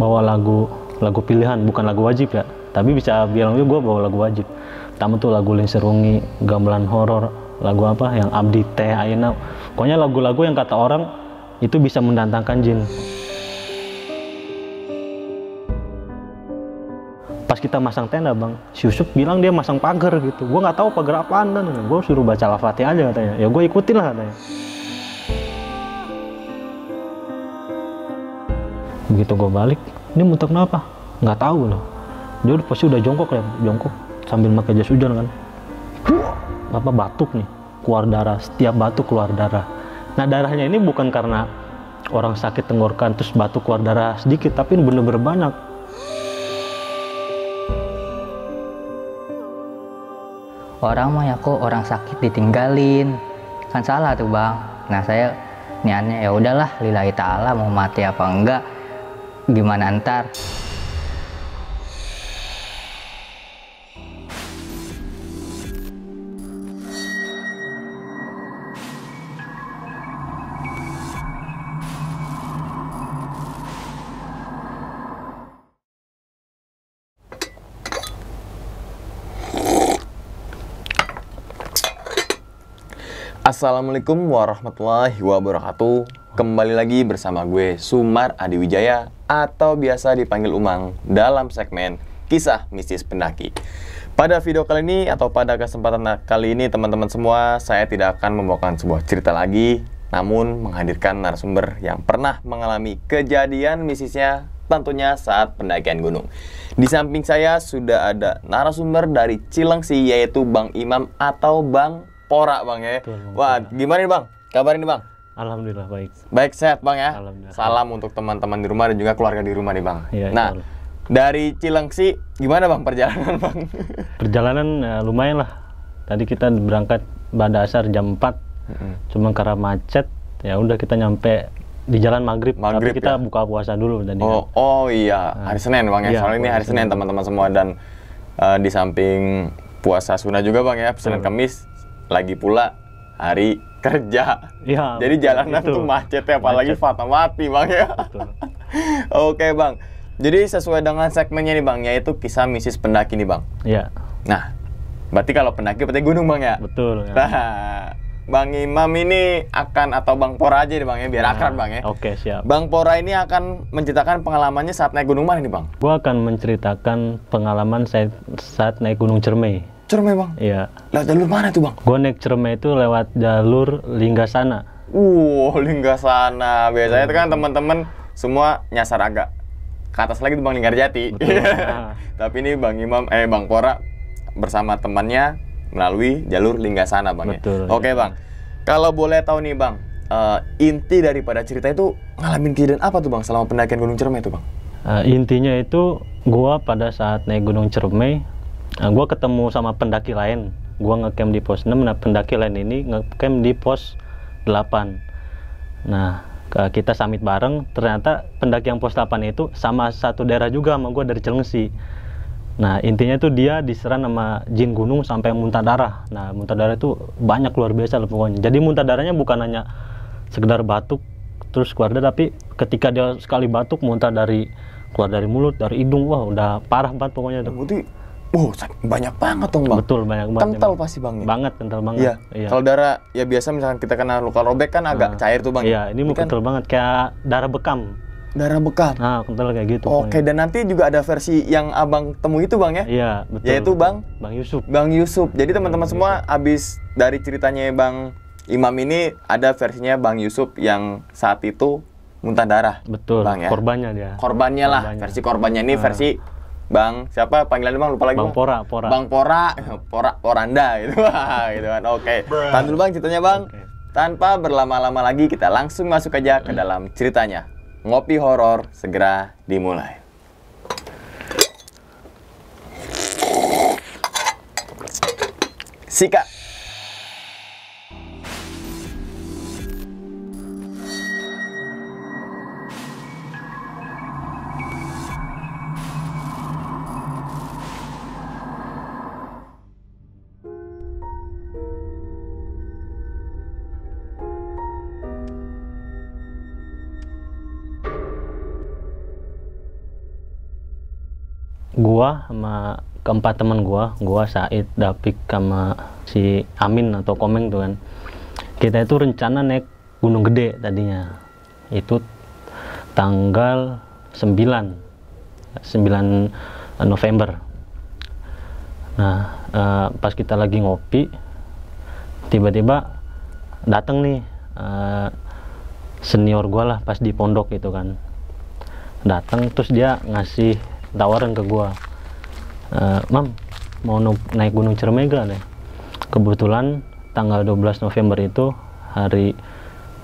bawa lagu pilihan, bukan lagu wajib ya, tapi bisa bilang juga gue bawa lagu wajib. Pertama tuh lagu Linserungi, Gamelan Horor, lagu apa yang Abdi Teh Ayeuna. Pokoknya lagu-lagu yang kata orang itu bisa mendatangkan jin. Pas kita masang tenda bang, si Yusuf bilang dia masang pagar gitu. Gue nggak tahu pagar apaan, dan gue suruh baca Al-Fatihah aja katanya. Ya gue ikutin lah katanya. Begitu gue balik, ini muntah kenapa? Nggak tahu loh. Dia pasti udah jongkok ya, jongkok sambil pakai jas hujan kan. Apa batuk nih, keluar darah. Setiap batuk keluar darah. Nah darahnya ini bukan karena orang sakit tenggorokan terus batuk keluar darah sedikit, tapi bener-bener banyak. Orang mah ya kok orang sakit ditinggalin, kan salah tuh bang. Nah saya niatnya ya udahlah lillahi ta'ala, mau mati apa enggak gimana ntar. Assalamualaikum warahmatullahi wabarakatuh. Kembali lagi bersama gue Sumar Adi Wijaya atau biasa dipanggil Umang dalam segmen Kisah Mistis Pendaki. Pada video kali ini atau pada kesempatan kali ini teman-teman semua, saya tidak akan membawakan sebuah cerita lagi, namun menghadirkan narasumber yang pernah mengalami kejadian mistisnya tentunya saat pendakian gunung. Di samping saya sudah ada narasumber dari Cilengsi, yaitu Bang Imam atau Bang Pora bang ya. Betul, wah gimana nih bang? Kabar ini bang? Alhamdulillah baik. Baik, sehat bang ya. Salam untuk teman-teman di rumah dan juga keluarga di rumah nih bang. Ya, nah betul. Dari Cilengsi gimana bang perjalanan bang? Perjalanan lumayan lah. Tadi kita berangkat pada asar jam 4. Cuma karena macet ya udah kita nyampe di jalan maghrib tapi kita ya? buka puasa dulu tadi. Oh iya, hari Senin bang ya. Iya, Soalnya ini hari Senin teman-teman semua, dan di samping puasa sunnah juga bang ya, Senin Kamis lagi pula hari kerja. Ya, jadi jalanan itu tuh macet ya, apalagi Fatmawati bang ya. Oke bang, jadi sesuai dengan segmennya nih bang, yaitu kisah mistis pendaki nih bang. Iya. Nah, berarti kalau pendaki berarti gunung bang ya. Betul. Ya. Nah, Bang Imam ini akan, atau Bang Pora aja nih bang ya, biar akrab bang ya. Oke, siap. Bang Pora ini akan menceritakan pengalamannya saat naik gunung mana nih bang? Gua akan menceritakan pengalaman saya saat naik Gunung Cermai. Cermai bang? Iya. Lewat jalur mana tuh bang? Gua naik Cermai itu lewat jalur Linggasana. Linggasana. Biasanya itu kan teman-teman semua nyasar agak ke atas lagi tuh bang, Linggarjati. Tapi ini Bang Imam, Bang Pora bersama temannya melalui jalur Linggasana bang. Betul. Ya? Oke bang. Kalau boleh tahu nih bang, inti daripada cerita itu ngalamin kejadian apa tuh bang selama pendakian Gunung Cermai itu bang? Intinya itu gua pada saat naik Gunung Cermai, gua ketemu sama pendaki lain. Gua ngecamp di pos 6, nah pendaki lain ini ngecamp di pos 8. Nah, kita summit bareng, ternyata pendaki yang pos 8 itu sama satu daerah juga sama gua dari Cilengsi. Nah, intinya itu dia diserang sama jin gunung sampai muntah darah. Nah, muntah darah itu banyak, luar biasa lah pokoknya. Jadi muntah darahnya bukan hanya sekedar batuk terus keluar darah, tapi ketika dia sekali batuk muntah keluar dari mulut, dari hidung, wah udah parah banget pokoknya itu. Berarti banyak banget dong bang. Betul, banyak banget. Kental pasti bang ya? Banget, kental banget. Iya. Iya. Kalau darah ya biasa misalkan kita kena luka robek kan agak cair tuh bang. Iya, ini kan kental banget kayak darah bekam. Darah bekam. Nah, kental kayak gitu. Oke, dan nanti juga ada versi yang abang temui itu bang ya? Iya, betul. Yaitu Bang Yusuf. Bang Yusuf. Jadi teman-teman semua abis dari ceritanya Bang Imam ini ada versinya Bang Yusuf yang saat itu muntah darah. Betul. Bang ya? Korbannya dia. Korbannya lah. Versi korbannya ini versi Bang siapa panggilannya bang? Lupa lagi Bang bang. Pora. Bang Pora, Poranda gitu. gitu kan. Oke. Tahan dulu bang ceritanya bang. Okay. Tanpa berlama-lama lagi kita langsung masuk aja ke dalam ceritanya. Ngopi horor segera dimulai. Sikat. gua sama keempat teman gua Said, Dapik sama si Amin atau Komeng tuh kan, kita itu rencana naik Gunung Gede tadinya. Itu tanggal 9 November. Nah, pas kita lagi ngopi, tiba-tiba datang nih senior gua lah pas di pondok gitu kan. Datang terus dia ngasih tawaran ke gua, Mam, mau naik Gunung Ciremai gak nih? Kebetulan tanggal 12 November itu hari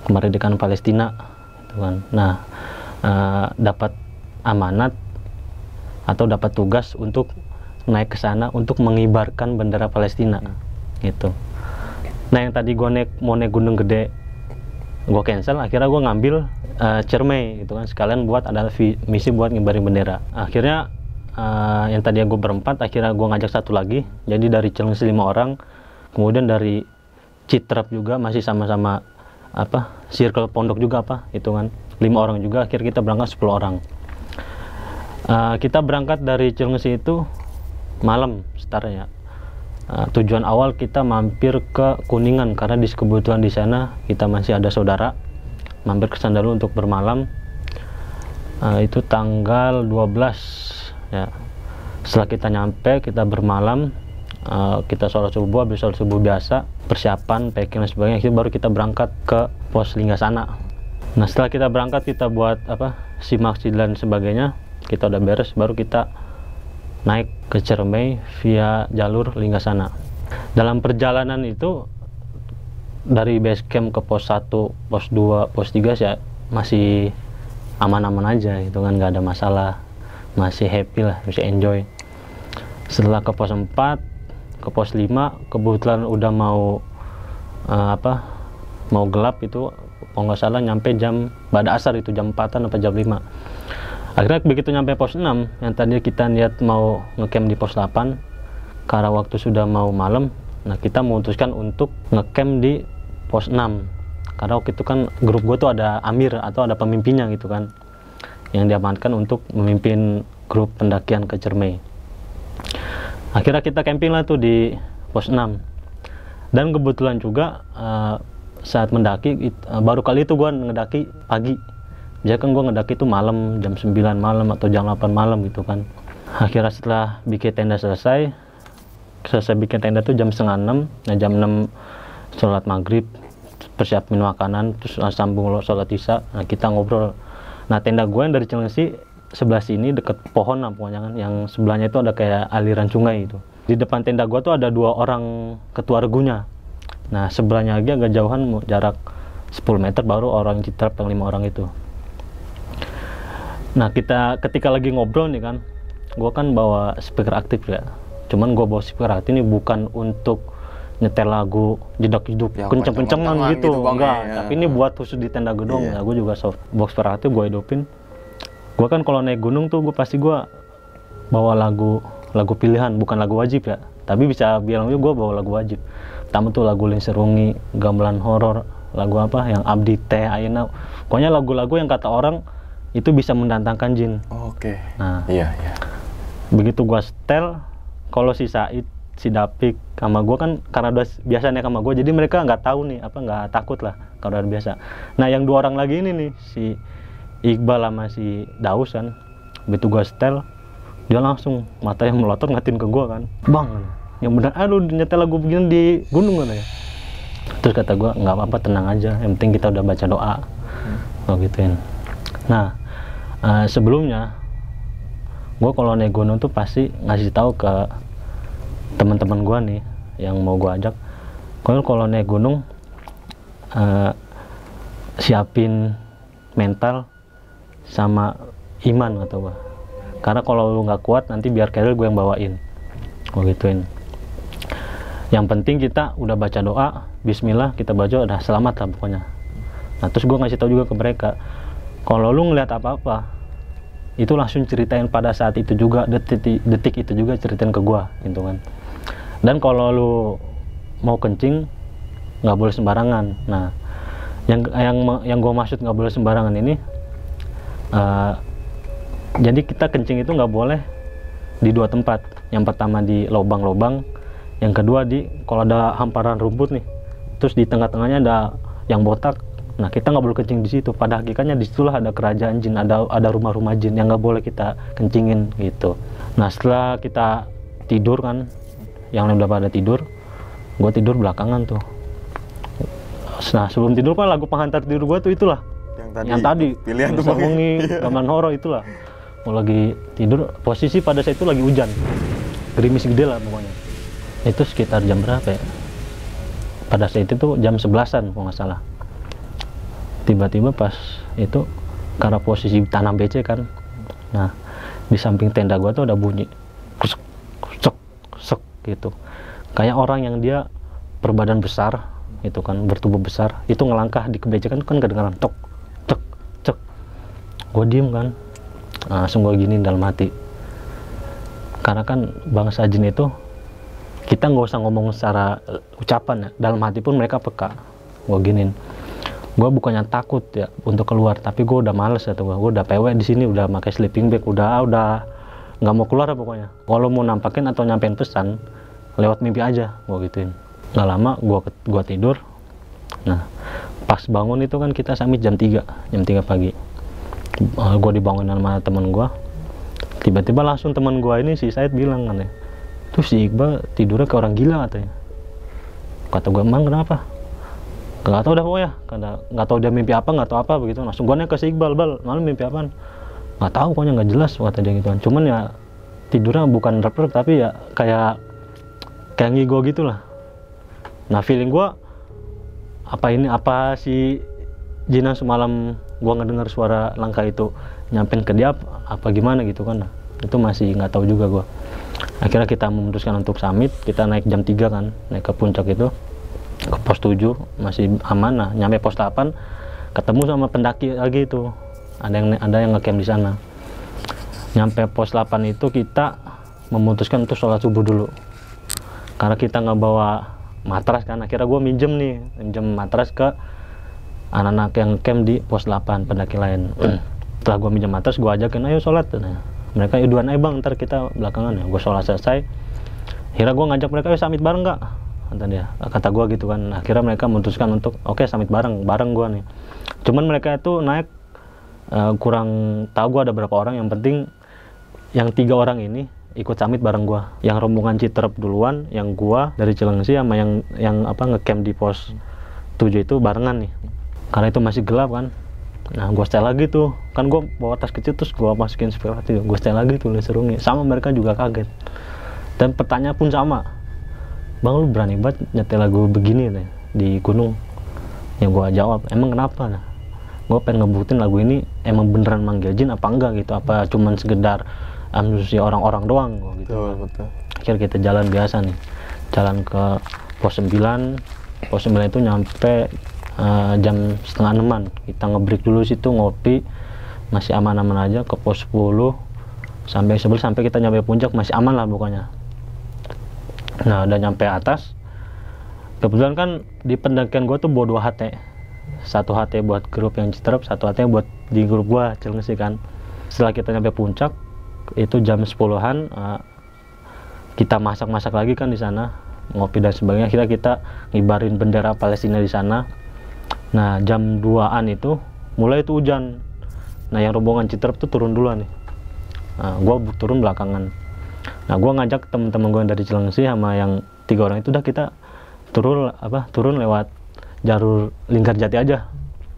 kemerdekaan Palestina gitu kan. Nah, dapat amanat atau dapat tugas untuk naik ke sana untuk mengibarkan bendera Palestina gitu. Nah, yang tadi gue mau naik Gunung Gede gue cancel, akhirnya gue ngambil Ciremai gitu kan, sekalian buat ada misi buat ngibarin bendera. Akhirnya yang tadi gue berempat, akhirnya gue ngajak satu lagi, jadi dari Cilengsi 5 orang, kemudian dari Citrep juga masih sama-sama circle pondok juga hitungan 5 orang juga. Akhirnya kita berangkat 10 orang. Kita berangkat dari Cilengsi itu malam startnya. Tujuan awal kita mampir ke Kuningan karena kebetulan di sana kita masih ada saudara. Mampir ke sana dulu untuk bermalam. Itu tanggal 12 ya. Setelah kita nyampe, kita bermalam, kita sholat subuh, habis sholat subuh biasa, persiapan, packing dan sebagainya, itu baru kita berangkat ke pos Linggasana. Nah, setelah kita berangkat, kita buat simak dan sebagainya, kita udah beres, baru kita naik ke Ciremai via jalur Linggasana. Dalam perjalanan itu dari base camp ke pos 1, pos 2, pos 3 ya masih aman-aman aja gitu kan, nggak ada masalah, masih happy lah, masih enjoy. Setelah ke pos 4, ke pos 5, kebetulan udah mau mau gelap itu, kalau nggak salah nyampe pada asar itu jam 4-an atau jam 5. Akhirnya begitu nyampe pos 6, yang tadi kita niat mau ngecamp di pos 8, karena waktu sudah mau malam, nah kita memutuskan untuk ngecamp di pos 6. Karena waktu itu kan grup gue tuh ada Amir atau ada pemimpinnya gitu kan, yang diamankan untuk memimpin grup pendakian ke Ciremai. Akhirnya kita camping lah tuh di pos 6. Dan kebetulan juga saat mendaki, baru kali itu gue ngedaki pagi. Jadi kan gue ngedaki itu malam, jam 9 malam atau jam 8 malam gitu kan. Akhirnya setelah bikin tenda selesai bikin tenda tuh jam 5:30. Nah, jam 6 sholat maghrib, persiapin makanan, terus sambung sholat isya. Nah, kita ngobrol. Nah, tenda gue yang dari Cilengsi sebelah sini deket pohon lah pokoknya kan, yang sebelahnya itu ada kayak aliran sungai itu. Di depan tenda gue tuh ada 2 orang ketua regunya. Nah, sebelahnya lagi agak jauhan, jarak 10 meter baru orang Citrep yang 5 orang itu. Nah, ketika lagi ngobrol nih kan, gue kan bawa speaker aktif ya. Cuman gue bawa speaker aktif ini bukan untuk nyetel lagu jedak-jeduk ya, kenceng-kencengan gitu, enggak. Ya. Tapi ini buat khusus di tenda gedung. Nah, gue juga box speaker aktif gue hidupin. Gue kan kalau naik gunung tuh gue pasti bawa lagu pilihan, bukan lagu wajib ya. Tapi bisa bilang juga gue bawa lagu wajib. Pertama tuh lagu Linserungi, Gamelan Horor, lagu yang Abdi Teh Ayeuna. Pokoknya lagu-lagu yang kata orang itu bisa mendatangkan jin. Oke. Nah, iya. Begitu gua setel, kalau si Said, si Dapik sama gua kan karena udah biasa naik sama gua, jadi mereka nggak tahu nih, nggak takut lah kalau udah biasa. Nah, yang 2 orang lagi ini nih, si Iqbal sama si Daus kan, begitu gua setel, dia langsung mata yang melotot ngatin ke gua kan, Bang, yang benar, aduh nyetel lagu begini di gunung kan ya. Terus kata gua, nggak apa-apa, tenang aja, yang penting kita udah baca doa. Gituin. Nah, sebelumnya gue kalau naik gunung tuh pasti ngasih tahu ke teman-teman gue nih yang mau gue ajak, kalau naik gunung siapin mental sama iman atau gue, karena kalau lu nggak kuat nanti biar keril gue yang bawain. Gue gituin. Yang penting kita udah baca doa, Bismillah, kita baca udah selamat lah pokoknya. Nah, terus gue ngasih tahu juga ke mereka, kalau lu ngeliat apa-apa, itu langsung ceritain pada saat itu juga, detik itu juga ceritain ke gua, gitu kan. Dan kalau lu mau kencing, nggak boleh sembarangan. Nah, yang gua maksud nggak boleh sembarangan ini, jadi kita kencing itu nggak boleh di 2 tempat. Yang pertama di lubang-lubang, yang kedua di kalau ada hamparan rumput nih, terus di tengah-tengahnya ada yang botak. Nah, kita nggak boleh kencing di situ. Pada hakikatnya disitulah ada kerajaan jin, ada rumah-rumah jin yang nggak boleh kita kencingin gitu. Nah, setelah kita tidur kan, yang lain udah pada tidur, gue tidur belakangan tuh. Nah, sebelum tidur kan lagu penghantar tidur gue tuh itulah. Yang tadi pilihan tuh bisa mengi, gamelan horor itulah. Mau lagi tidur, posisi pada saat itu lagi hujan, gerimis gede lah pokoknya. Itu sekitar jam berapa ya? Pada saat itu tuh jam 11-an kalau nggak salah. Tiba-tiba pas itu karena posisi tanam BC kan, nah di samping tenda gua tuh ada bunyi kusuk kusuk kusuk gitu, kayak orang yang dia berbadan besar itu kan, bertubuh besar itu ngelangkah di kebejakan kan kedengaran tok cek cek. Gua diem kan, langsung gua gini dalam hati, karena kan bangsa jin itu kita nggak usah ngomong secara ucapan ya, dalam hati pun mereka peka. Gua giniin, gue bukannya takut ya untuk keluar, tapi gue udah males ya tuh, gue udah PW di sini, udah pakai sleeping bag, udah nggak mau keluar pokoknya. Kalau mau nampakin atau nyampein pesan lewat mimpi aja, gue gituin. Nggak lama gue tidur. Nah, pas bangun itu kan kita summit jam 3 pagi. Gue dibangunin sama temen gue. Tiba-tiba langsung temen gue ini si Said bilang kan ya, tuh si Iqbal tidurnya kayak orang gila katanya. Kata gue, emang kenapa? Nggak tahu dah pokoknya, nggak tahu dia mimpi apa, nggak tahu apa begitu. Langsung gue nanya ke si Iqbal, Bal, malam mimpi apaan? Nggak tahu pokoknya, nggak jelas kata dia gitu kan. Cuman ya tidurnya bukan rep-rep, tapi ya kayak ngigo gitu lah. Nah, feeling gue apa si Jinan semalam gue ngedengar suara langkah itu nyampein ke dia apa gimana gitu kan. Nah, itu masih nggak tahu juga gue. Akhirnya kita memutuskan untuk summit, kita naik jam 3 kan, naik ke puncak itu, ke pos 7 masih aman. Nah, nyampe pos 8 ketemu sama pendaki lagi itu, ada yang ngecamp di sana. Nyampe pos 8 itu kita memutuskan untuk sholat subuh dulu, karena kita nggak bawa matras kan. Akhirnya gue minjem matras ke anak-anak yang camp di pos 8 pendaki lain. Setelah gue minjem matras, gue ajakin ayo sholat. Nah, mereka duluan aja bang, ntar kita belakangan ya. Gue sholat selesai, akhirnya gue ngajak mereka, ayo summit bareng nggak? Kata gue gitu kan. Akhirnya mereka memutuskan untuk oke, summit bareng gue nih. Cuman mereka itu naik kurang tahu gue ada berapa orang. Yang penting yang 3 orang ini ikut summit bareng gue. Yang rombongan Citerep duluan, yang gue dari Cilengsi sama yang ngecamp di pos 7 itu barengan nih, karena itu masih gelap kan. Nah, gue setel lagi tuh kan, gue bawa tas kecil terus gue masukin speaker, gue setel lagi tuh Leserungi. Sama mereka juga kaget, dan pertanyaan pun sama, bang lu berani banget nyetel lagu begini nih di gunung? Yang gue jawab, emang kenapa? Nah, gue pengen ngebuktiin lagu ini emang beneran manggil jin apa enggak gitu, apa cuman sekedar manusia orang-orang doang gitu. Betul. Akhirnya kita jalan biasa nih, jalan ke pos 9. Pos 9 itu nyampe jam setengah 6-an. Kita ngebreak dulu situ, ngopi, masih aman-aman aja. Ke pos 10 sampai 11, sampai kita nyampe puncak masih aman lah pokoknya. Nah, udah nyampe atas, kebetulan kan di pendakian gue tuh bawa 2 HT, 1 HT buat grup yang Citerep, 1 HT buat di grup gue Cilengsi kan. Setelah kita nyampe puncak itu jam 10-an, kita masak lagi kan di sana, ngopi dan sebagainya. Akhirnya kita ngibarin bendera Palestina di sana. Nah, jam 2-an itu mulai itu hujan. Nah, yang rombongan Citerep tuh turun duluan nih. Nah, gue turun belakangan. Nah, gue ngajak temen-temen gue yang dari Cilengsi sama yang 3 orang itu, udah kita turun lewat jalur Linggarjati aja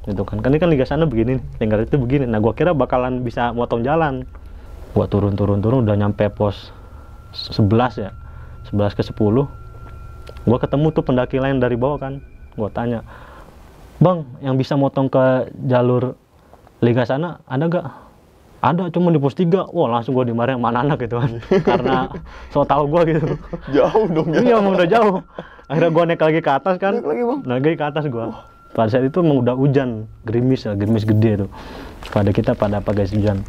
gitu kan. Kan ini kan liga sana begini, Linggarjati itu begini. Nah, gue kira bakalan bisa motong jalan. Gue turun udah nyampe pos 11 ya, 11 ke 10. Gue ketemu tuh pendaki lain dari bawah kan. Gue tanya, bang, yang bisa motong ke jalur liga sana ada gak? Ada, cuma di pos 3. Wah, langsung gue dimarahin sama anak-anak gitu kan. Karena so tau gue gitu. Jauh dong ya. Iya, emang udah jauh. Akhirnya gue naik lagi ke atas kan. Naik lagi, Bang. Naik lagi ke atas gue. Pada saat itu emang udah hujan, gerimis gede tuh. Pada guys hujan.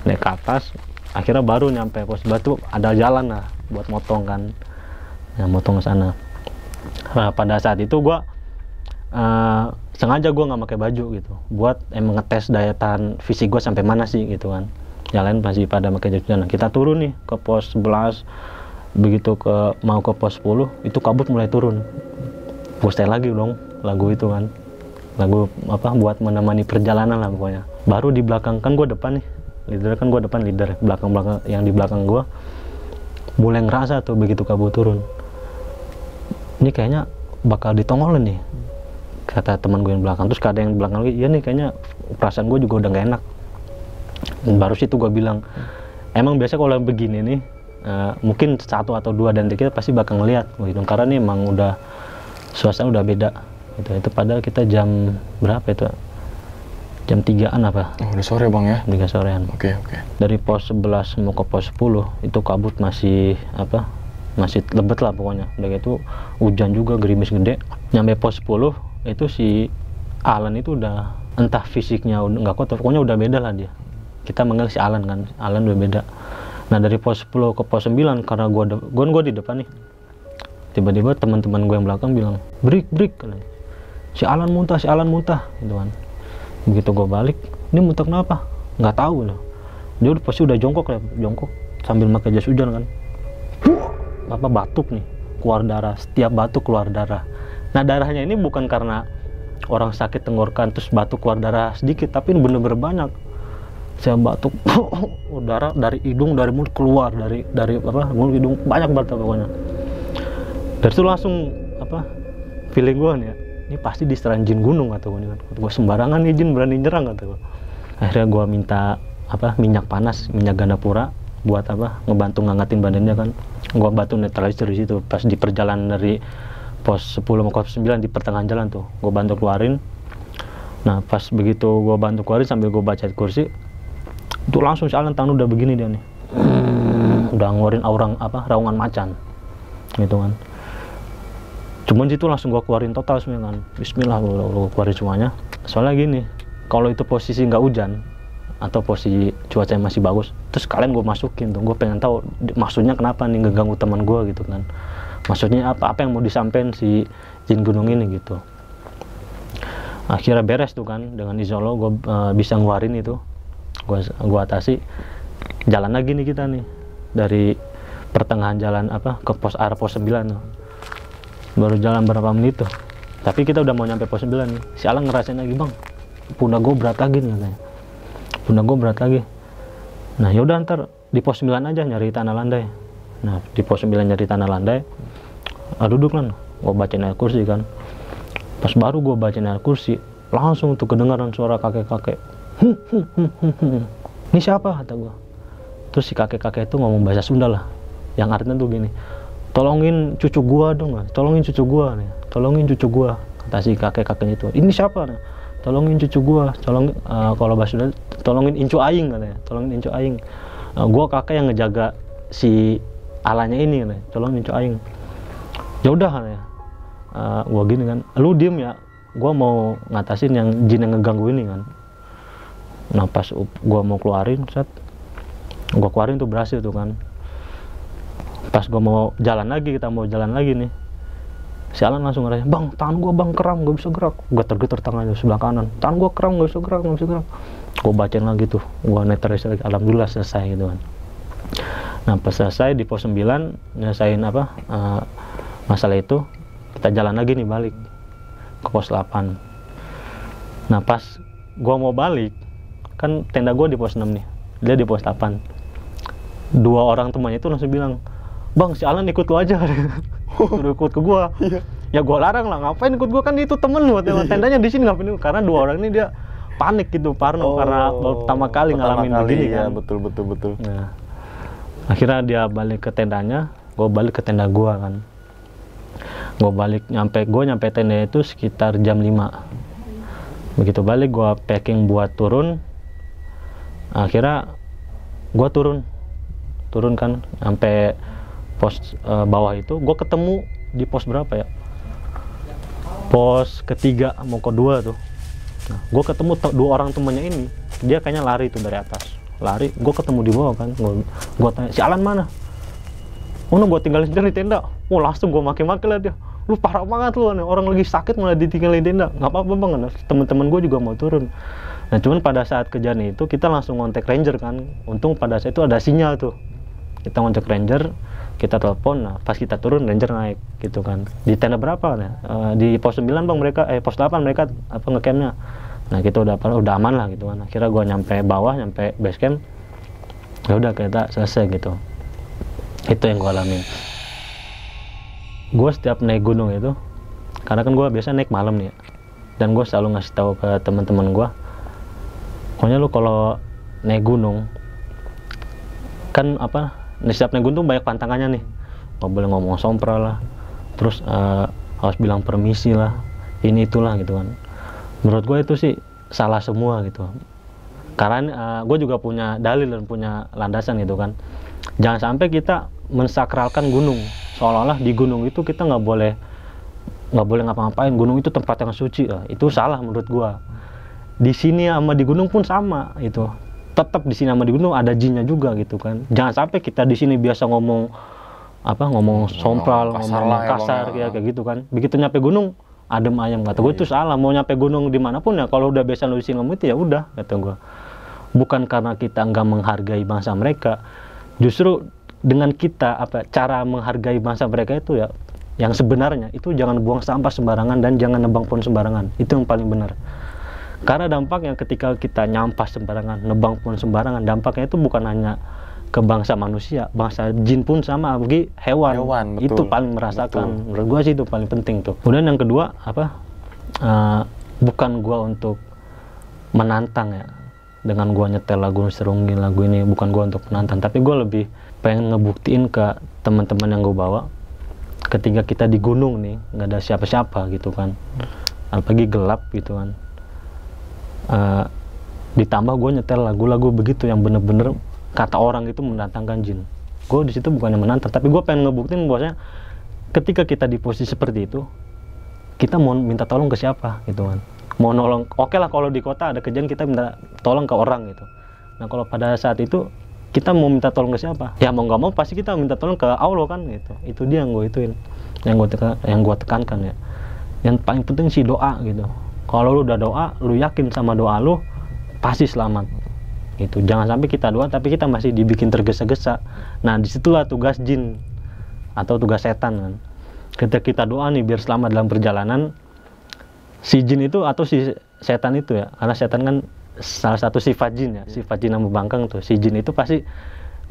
Naik ke atas, akhirnya baru nyampe pos batu, ada jalan lah buat motong kan. Nah, motong ke sana. Nah, pada saat itu gue sengaja gue nggak pakai baju gitu, buat emang ngetes daya tahan fisik gue sampai mana sih gitu kan. yang lain masih pada pakai jas hujan. Nah, kita turun nih ke pos 11, begitu mau ke pos 10 itu kabut mulai turun. Gue setel lagi dong lagu itu kan, lagu apa buat menemani perjalanan lah pokoknya. Baru di belakang kan gue depan nih, leader kan gue depan, leader belakang yang di belakang gue mulai ngerasa tuh begitu kabut turun, ini kayaknya bakal ditongolin nih, kata teman gue yang belakang. Terus ada yang belakang lagi, iya nih kayaknya perasaan gue juga udah gak enak. Dan baru situ gue bilang, emang biasa kalau begini nih mungkin 1 atau 2 dan kita pasti bakal ngeliat gitu, karena nih emang udah suasana udah beda gitu. Itu padahal kita jam berapa itu, jam 3-an apa? Oh, udah sore bang ya? 3 sorean. Oke. Dari pos 11 mau ke pos 10 itu kabut masih masih lebet lah pokoknya. Udah gitu hujan juga, gerimis gede. Nyampe pos 10 itu si Alan itu udah entah fisiknya udah nggak kuat, pokoknya udah beda lah dia. Kita manggil si Alan kan, Alan udah beda. Nah dari pos 10 ke pos 9 karena gua di depan nih, tiba-tiba teman-teman gue yang belakang bilang break katanya. Si Alan muntah gitu kan. Begitu gue balik, ini muntah kenapa? Nggak tahu loh. Dia pasti udah jongkok sambil pakai jas hujan kan. Batuk nih, keluar darah. Setiap batuk keluar darah. Nah darahnya ini bukan karena orang sakit tenggorokan terus batuk keluar darah sedikit, tapi ini bener-bener banyak. Saya batuk, darah dari hidung, dari mulut keluar, dari mulut hidung banyak banget pokoknya. Dari itu langsung feeling gue nih ya, ini pasti diserang jin gunung atau gue sembarangan nih jin berani nyerang atau gue. Akhirnya gue minta minyak panas, minyak gandapura buat ngebantu ngangatin badannya kan. Gue bantu netralisir di situ pas di perjalanan dari pos 10 ke pos 9 di pertengahan jalan tuh gue bantu keluarin. Nah pas begitu gue bantu keluarin sambil gue baca kursi itu langsung si Alan tangan udah begini dia nih, udah ngeluarin raungan macan gitu kan. Cuman situ langsung gue keluarin total semuanya kan, bismillah gue keluarin semuanya. Soalnya gini, kalau itu posisi nggak hujan atau posisi cuaca yang masih bagus, terus kalian gue masukin tuh, gue pengen tahu maksudnya kenapa nih ngeganggu teman gue gitu kan, maksudnya apa yang mau disampaikan si jin gunung ini gitu. Akhirnya beres tuh kan, dengan izin Allah gue bisa ngeluarin itu, gue atasi. Jalan lagi nih kita nih dari pertengahan jalan ke arah pos 9 tuh. Baru jalan berapa menit tuh, tapi kita udah mau nyampe pos 9 nih. Si Alang ngerasain lagi, bang pundak gue berat lagi nih katanya, pundak gue berat lagi. Nah yaudah ntar di pos 9 aja nyari tanah landai. Nah di pos 9 nyari tanah landai, duduk kan, gue bacain ayat kursi kan. Pas baru gue bacain ayat kursi, langsung tuh kedengaran suara kakek-kakek. Ini siapa kata gue. Terus si kakek-kakek itu ngomong bahasa Sunda lah, yang artinya tuh gini, tolongin cucu gua dong, tolongin cucu gua nih, tolongin cucu gua, kata si kakek-kakek itu. Ini siapa nih? Tolongin cucu gua, kalau bahasa Sunda tolongin incu aing katanya, tolongin incu aing. Gua kakek yang ngejaga si alanya ini katanya, tolongin incu aing. Ya udah katanya. Gua gini kan, lu diem ya, gua mau ngatasin yang jin yang ngeganggu ini kan. Nah pas gua mau keluarin, gua keluarin tuh berhasil tuh kan. Pas gua mau jalan lagi, kita mau jalan lagi nih, si Alan langsung ngerasain, bang tangan gua bang kram, gak bisa gerak. Getar-getar tangannya sebelah kanan, tangan gua kram, gak bisa gerak. Gua bacain lagi tuh, gua netralisir lagi, alhamdulillah selesai gitu kan. Nah pas selesai di pos 9 nyelesain masalah itu, kita jalan lagi nih balik ke pos 8. Nah pas gua mau balik kan tenda gua di pos 6 nih, dia di pos 8. 2 orang temannya itu langsung bilang, bang si Alan ikut lu aja. Udah ikut ke gua. Ya gua larang lah, ngapain ikut gua, kan itu temen lu, tendanya di sini ngapain ikut. Karena 2 orang ini dia panik gitu, parno, karena baru pertama kali ngalamin begini kan. Ya, betul. Nah, akhirnya dia balik ke tendanya, gua balik ke tenda gua kan. Gua nyampe tenda itu sekitar jam 5. Begitu balik gua packing buat turun. Akhirnya gua turun kan sampai pos bawah itu. Gua ketemu di pos berapa ya, pos ketiga mau ke 2 tuh. Nah, gue ketemu 2 orang temennya ini, dia kayaknya lari tuh dari atas, lari. Gue ketemu di bawah kan, gue tanya, si Alan mana? Oh no, gue tinggalin sendiri di tenda. Oh langsung gue maki-maki lah dia, lu parah banget lu nih, orang lagi sakit malah ditinggalin tenda. Nggak apa-apa bang, temen-temen gue juga mau turun. Nah cuman pada saat kejadian itu kita langsung ngontek ranger kan, untung pada saat itu ada sinyal tuh, kita ngontek ranger, kita telepon. Nah pas kita turun ranger naik gitu kan. Di tenda berapa ya? Di pos 9 bang mereka, pos 8 mereka apa ngecampnya. Nah kita udah aman lah gitu kan. Akhirnya gua nyampe bawah, nyampe base camp, ya udah kita selesai gitu. Itu yang gua alamin. Gua setiap naik gunung itu, karena kan gua biasa naik malam nih ya, dan gua selalu ngasih tahu ke teman-teman gua, pokoknya lu kalau naik gunung kan apa, setiap naik gunung banyak pantangannya nih, nggak boleh ngomong sompral lah, terus harus bilang permisi lah, ini itulah gitu kan. Menurut gue itu sih salah semua gitu, karena gue juga punya dalil dan punya landasan gitu kan. Jangan sampai kita mensakralkan gunung, seolah-olah di gunung itu kita nggak boleh ngapa-ngapain, gunung itu tempat yang suci. Itu salah menurut gue. Di sini sama di gunung pun sama itu, tetap di sini sama di gunung ada jinnya juga gitu kan. Jangan sampai kita di sini biasa ngomong sompral, ngomong kasar kayak gitu kan, begitu nyampe gunung adem ayam. Kata gue itu salah. Mau nyampe gunung dimanapun ya, kalau udah biasa nulisin ngomong itu ya udah, kata gue. Bukan karena kita nggak menghargai bangsa mereka, justru dengan kita cara menghargai bangsa mereka itu ya, yang sebenarnya itu jangan buang sampah sembarangan dan jangan nebang pohon sembarangan. Itu yang paling benar. Karena dampaknya ketika kita nyampah sembarangan, nebang pohon sembarangan, dampaknya itu bukan hanya ke bangsa manusia, bangsa jin pun sama, bagi hewan betul. Itu paling merasakan. Betul. Menurut gua sih itu paling penting tuh. Kemudian yang kedua bukan gua untuk menantang ya, dengan gua nyetel lagu Serungi, lagu ini bukan gua untuk menantang, tapi gua lebih pengen ngebuktiin ke teman-teman yang gua bawa, ketika kita di gunung nih nggak ada siapa-siapa gitu kan, apalagi gelap gitu kan, ditambah gue nyetel lagu-lagu begitu yang bener-bener kata orang itu mendatangkan jin. Gue di situ bukannya menantang, tapi gue pengen ngebuktiin bahwasanya ketika kita di posisi seperti itu, kita mau minta tolong ke siapa gitu kan. Mau nolong, oke lah kalau di kota ada kejadian kita minta tolong ke orang gitu. Nah kalau pada saat itu kita mau minta tolong ke siapa? Ya mau nggak mau pasti kita minta tolong ke Allah kan gitu. Itu dia yang gue ituin, yang gue tekankan ya. Yang paling penting sih doa gitu. Kalau lu udah doa, lu yakin sama doa lu, pasti selamat. Gitu. Jangan sampai kita doa tapi kita masih dibikin tergesa-gesa. Nah disitulah tugas jin atau tugas setan kan. Ketika kita doa nih biar selamat dalam perjalanan, si jin itu atau si setan itu ya, karena setan kan salah satu sifat jin ya, sifat jin yang membangkang tuh. Si jin itu pasti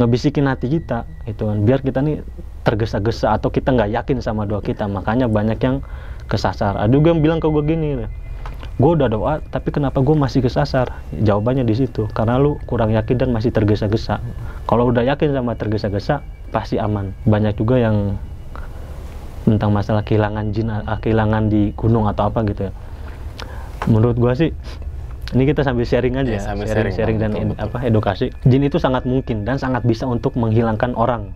ngebisikin hati kita itu kan, biar kita nih tergesa-gesa atau kita nggak yakin sama doa kita. Makanya banyak yang kesasar. Ada juga yang bilang ke gue gini, gue udah doa tapi kenapa gue masih kesasar? Jawabannya di situ, karena lu kurang yakin dan masih tergesa-gesa. Kalau udah yakin sama tergesa-gesa pasti aman. Banyak juga yang tentang masalah kehilangan jin, kehilangan di gunung atau apa gitu ya. Menurut gue sih ini kita sambil sharing aja, sharing dan betul. Edukasi. Jin itu sangat mungkin dan sangat bisa untuk menghilangkan orang,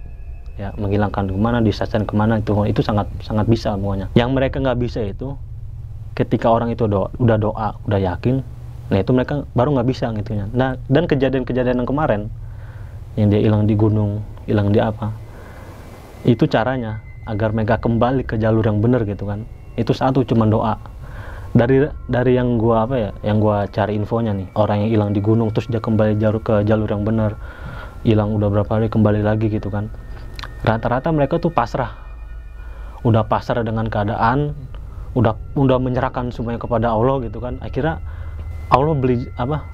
ya, menghilangkan kemana, disasar kemana, itu sangat bisa semuanya. Yang mereka nggak bisa itu ketika orang itu udah doa, udah yakin, nah itu mereka baru nggak bisa gitunya. Nah dan kejadian yang kemarin yang dia hilang di gunung, hilang di apa, itu caranya agar mereka kembali ke jalur yang benar gitu kan. Itu satu cuma doa. Dari yang gua yang gua cari infonya nih, orang yang hilang di gunung terus dia kembali ke jalur yang benar, hilang udah berapa hari kembali lagi gitu kan, rata-rata mereka tuh pasrah, udah pasrah dengan keadaan, udah menyerahkan semuanya kepada Allah gitu kan. Akhirnya Allah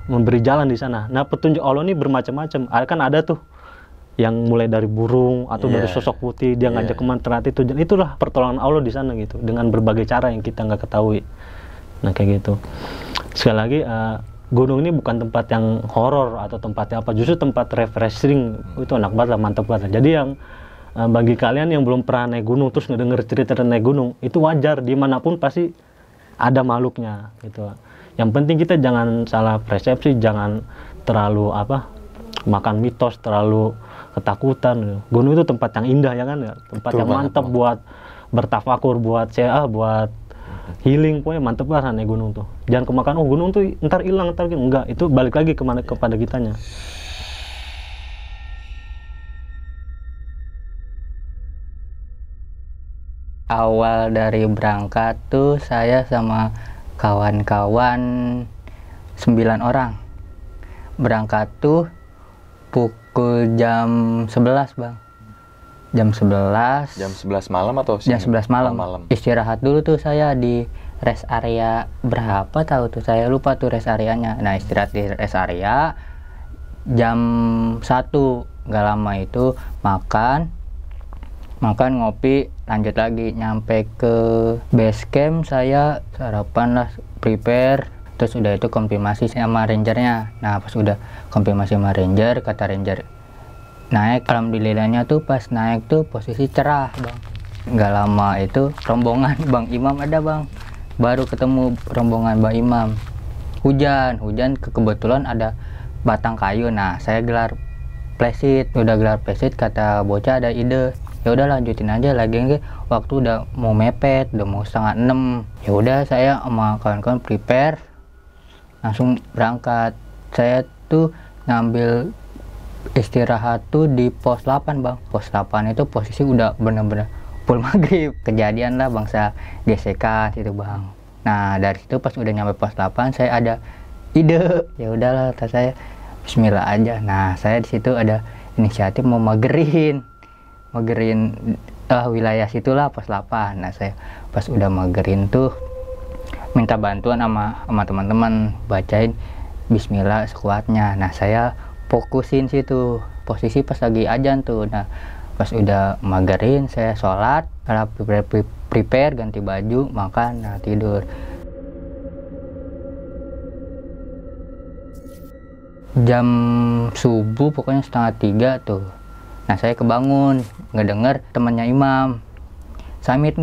memberi jalan di sana. Nah petunjuk Allah ini bermacam-macam. Kan ada tuh yang mulai dari burung atau dari sosok putih, dia ngajak kemana, ternyata itulah pertolongan Allah di sana gitu, dengan berbagai cara yang kita nggak ketahui. Nah kayak gitu. Sekali lagi, gunung ini bukan tempat yang horor atau tempatnya apa, justru tempat refreshing. Itu enak banget lah, mantap banget. Jadi yang bagi kalian yang belum pernah naik gunung terus ngedenger cerita naik gunung, itu wajar, dimanapun pasti ada makhluknya gitu. Yang penting kita jangan salah persepsi, jangan terlalu makan mitos, terlalu ketakutan. Gunung itu tempat yang indah ya kan, tempat yang mantap buat bertafakur, buat healing, pokoknya mantep banget naik gunung tuh. Jangan kemakan, gunung tuh ntar hilang, enggak, itu balik lagi kepada kitanya. Awal dari berangkat tuh saya sama kawan-kawan 9 orang. Berangkat tuh pukul jam 11 bang. Jam 11. Jam 11 malam atau Jam 11 malam. Oh, malam. Istirahat dulu tuh saya di rest area berapa tahu tuh, saya lupa tuh rest areanya. Nah istirahat di rest area jam 1, nggak lama itu makan ngopi, lanjut lagi nyampe ke base camp. Saya sarapan lah, prepare, terus udah itu konfirmasi sama rangernya. Nah pas udah konfirmasi sama ranger, kata ranger naik, alhamdulillahnya tuh pas naik tuh posisi cerah bang. Nggak lama itu rombongan Bang Imam ada bang, baru ketemu rombongan Bang Imam. Hujan kebetulan ada batang kayu. Nah saya gelar flashit, udah gelar flashit, kata bocah ada ide, ya udah lanjutin aja lagi waktu udah mau mepet, udah mau 5:30. Ya udah saya sama kawan-kawan prepare langsung berangkat. Saya tuh ngambil istirahat tuh di pos 8 bang. Pos 8 itu posisi udah bener-bener full maghrib. Kejadian lah bangsa gesekan gitu bang. Nah dari situ pas udah nyampe pos 8 saya ada ide, ya udahlah kata saya bismillah aja. Nah saya di situ ada inisiatif mau magerin wilayah situlah pos 8. Nah saya pas udah magerin tuh minta bantuan sama teman-teman, bacain bismillah sekuatnya. Nah saya fokusin situ, posisi pas lagi ajan tuh. Nah pas udah magerin saya sholat, prepare ganti baju, makan, nah tidur. Jam subuh pokoknya 2:30 tuh. Nah saya kebangun, ngedenger temannya Imam samit.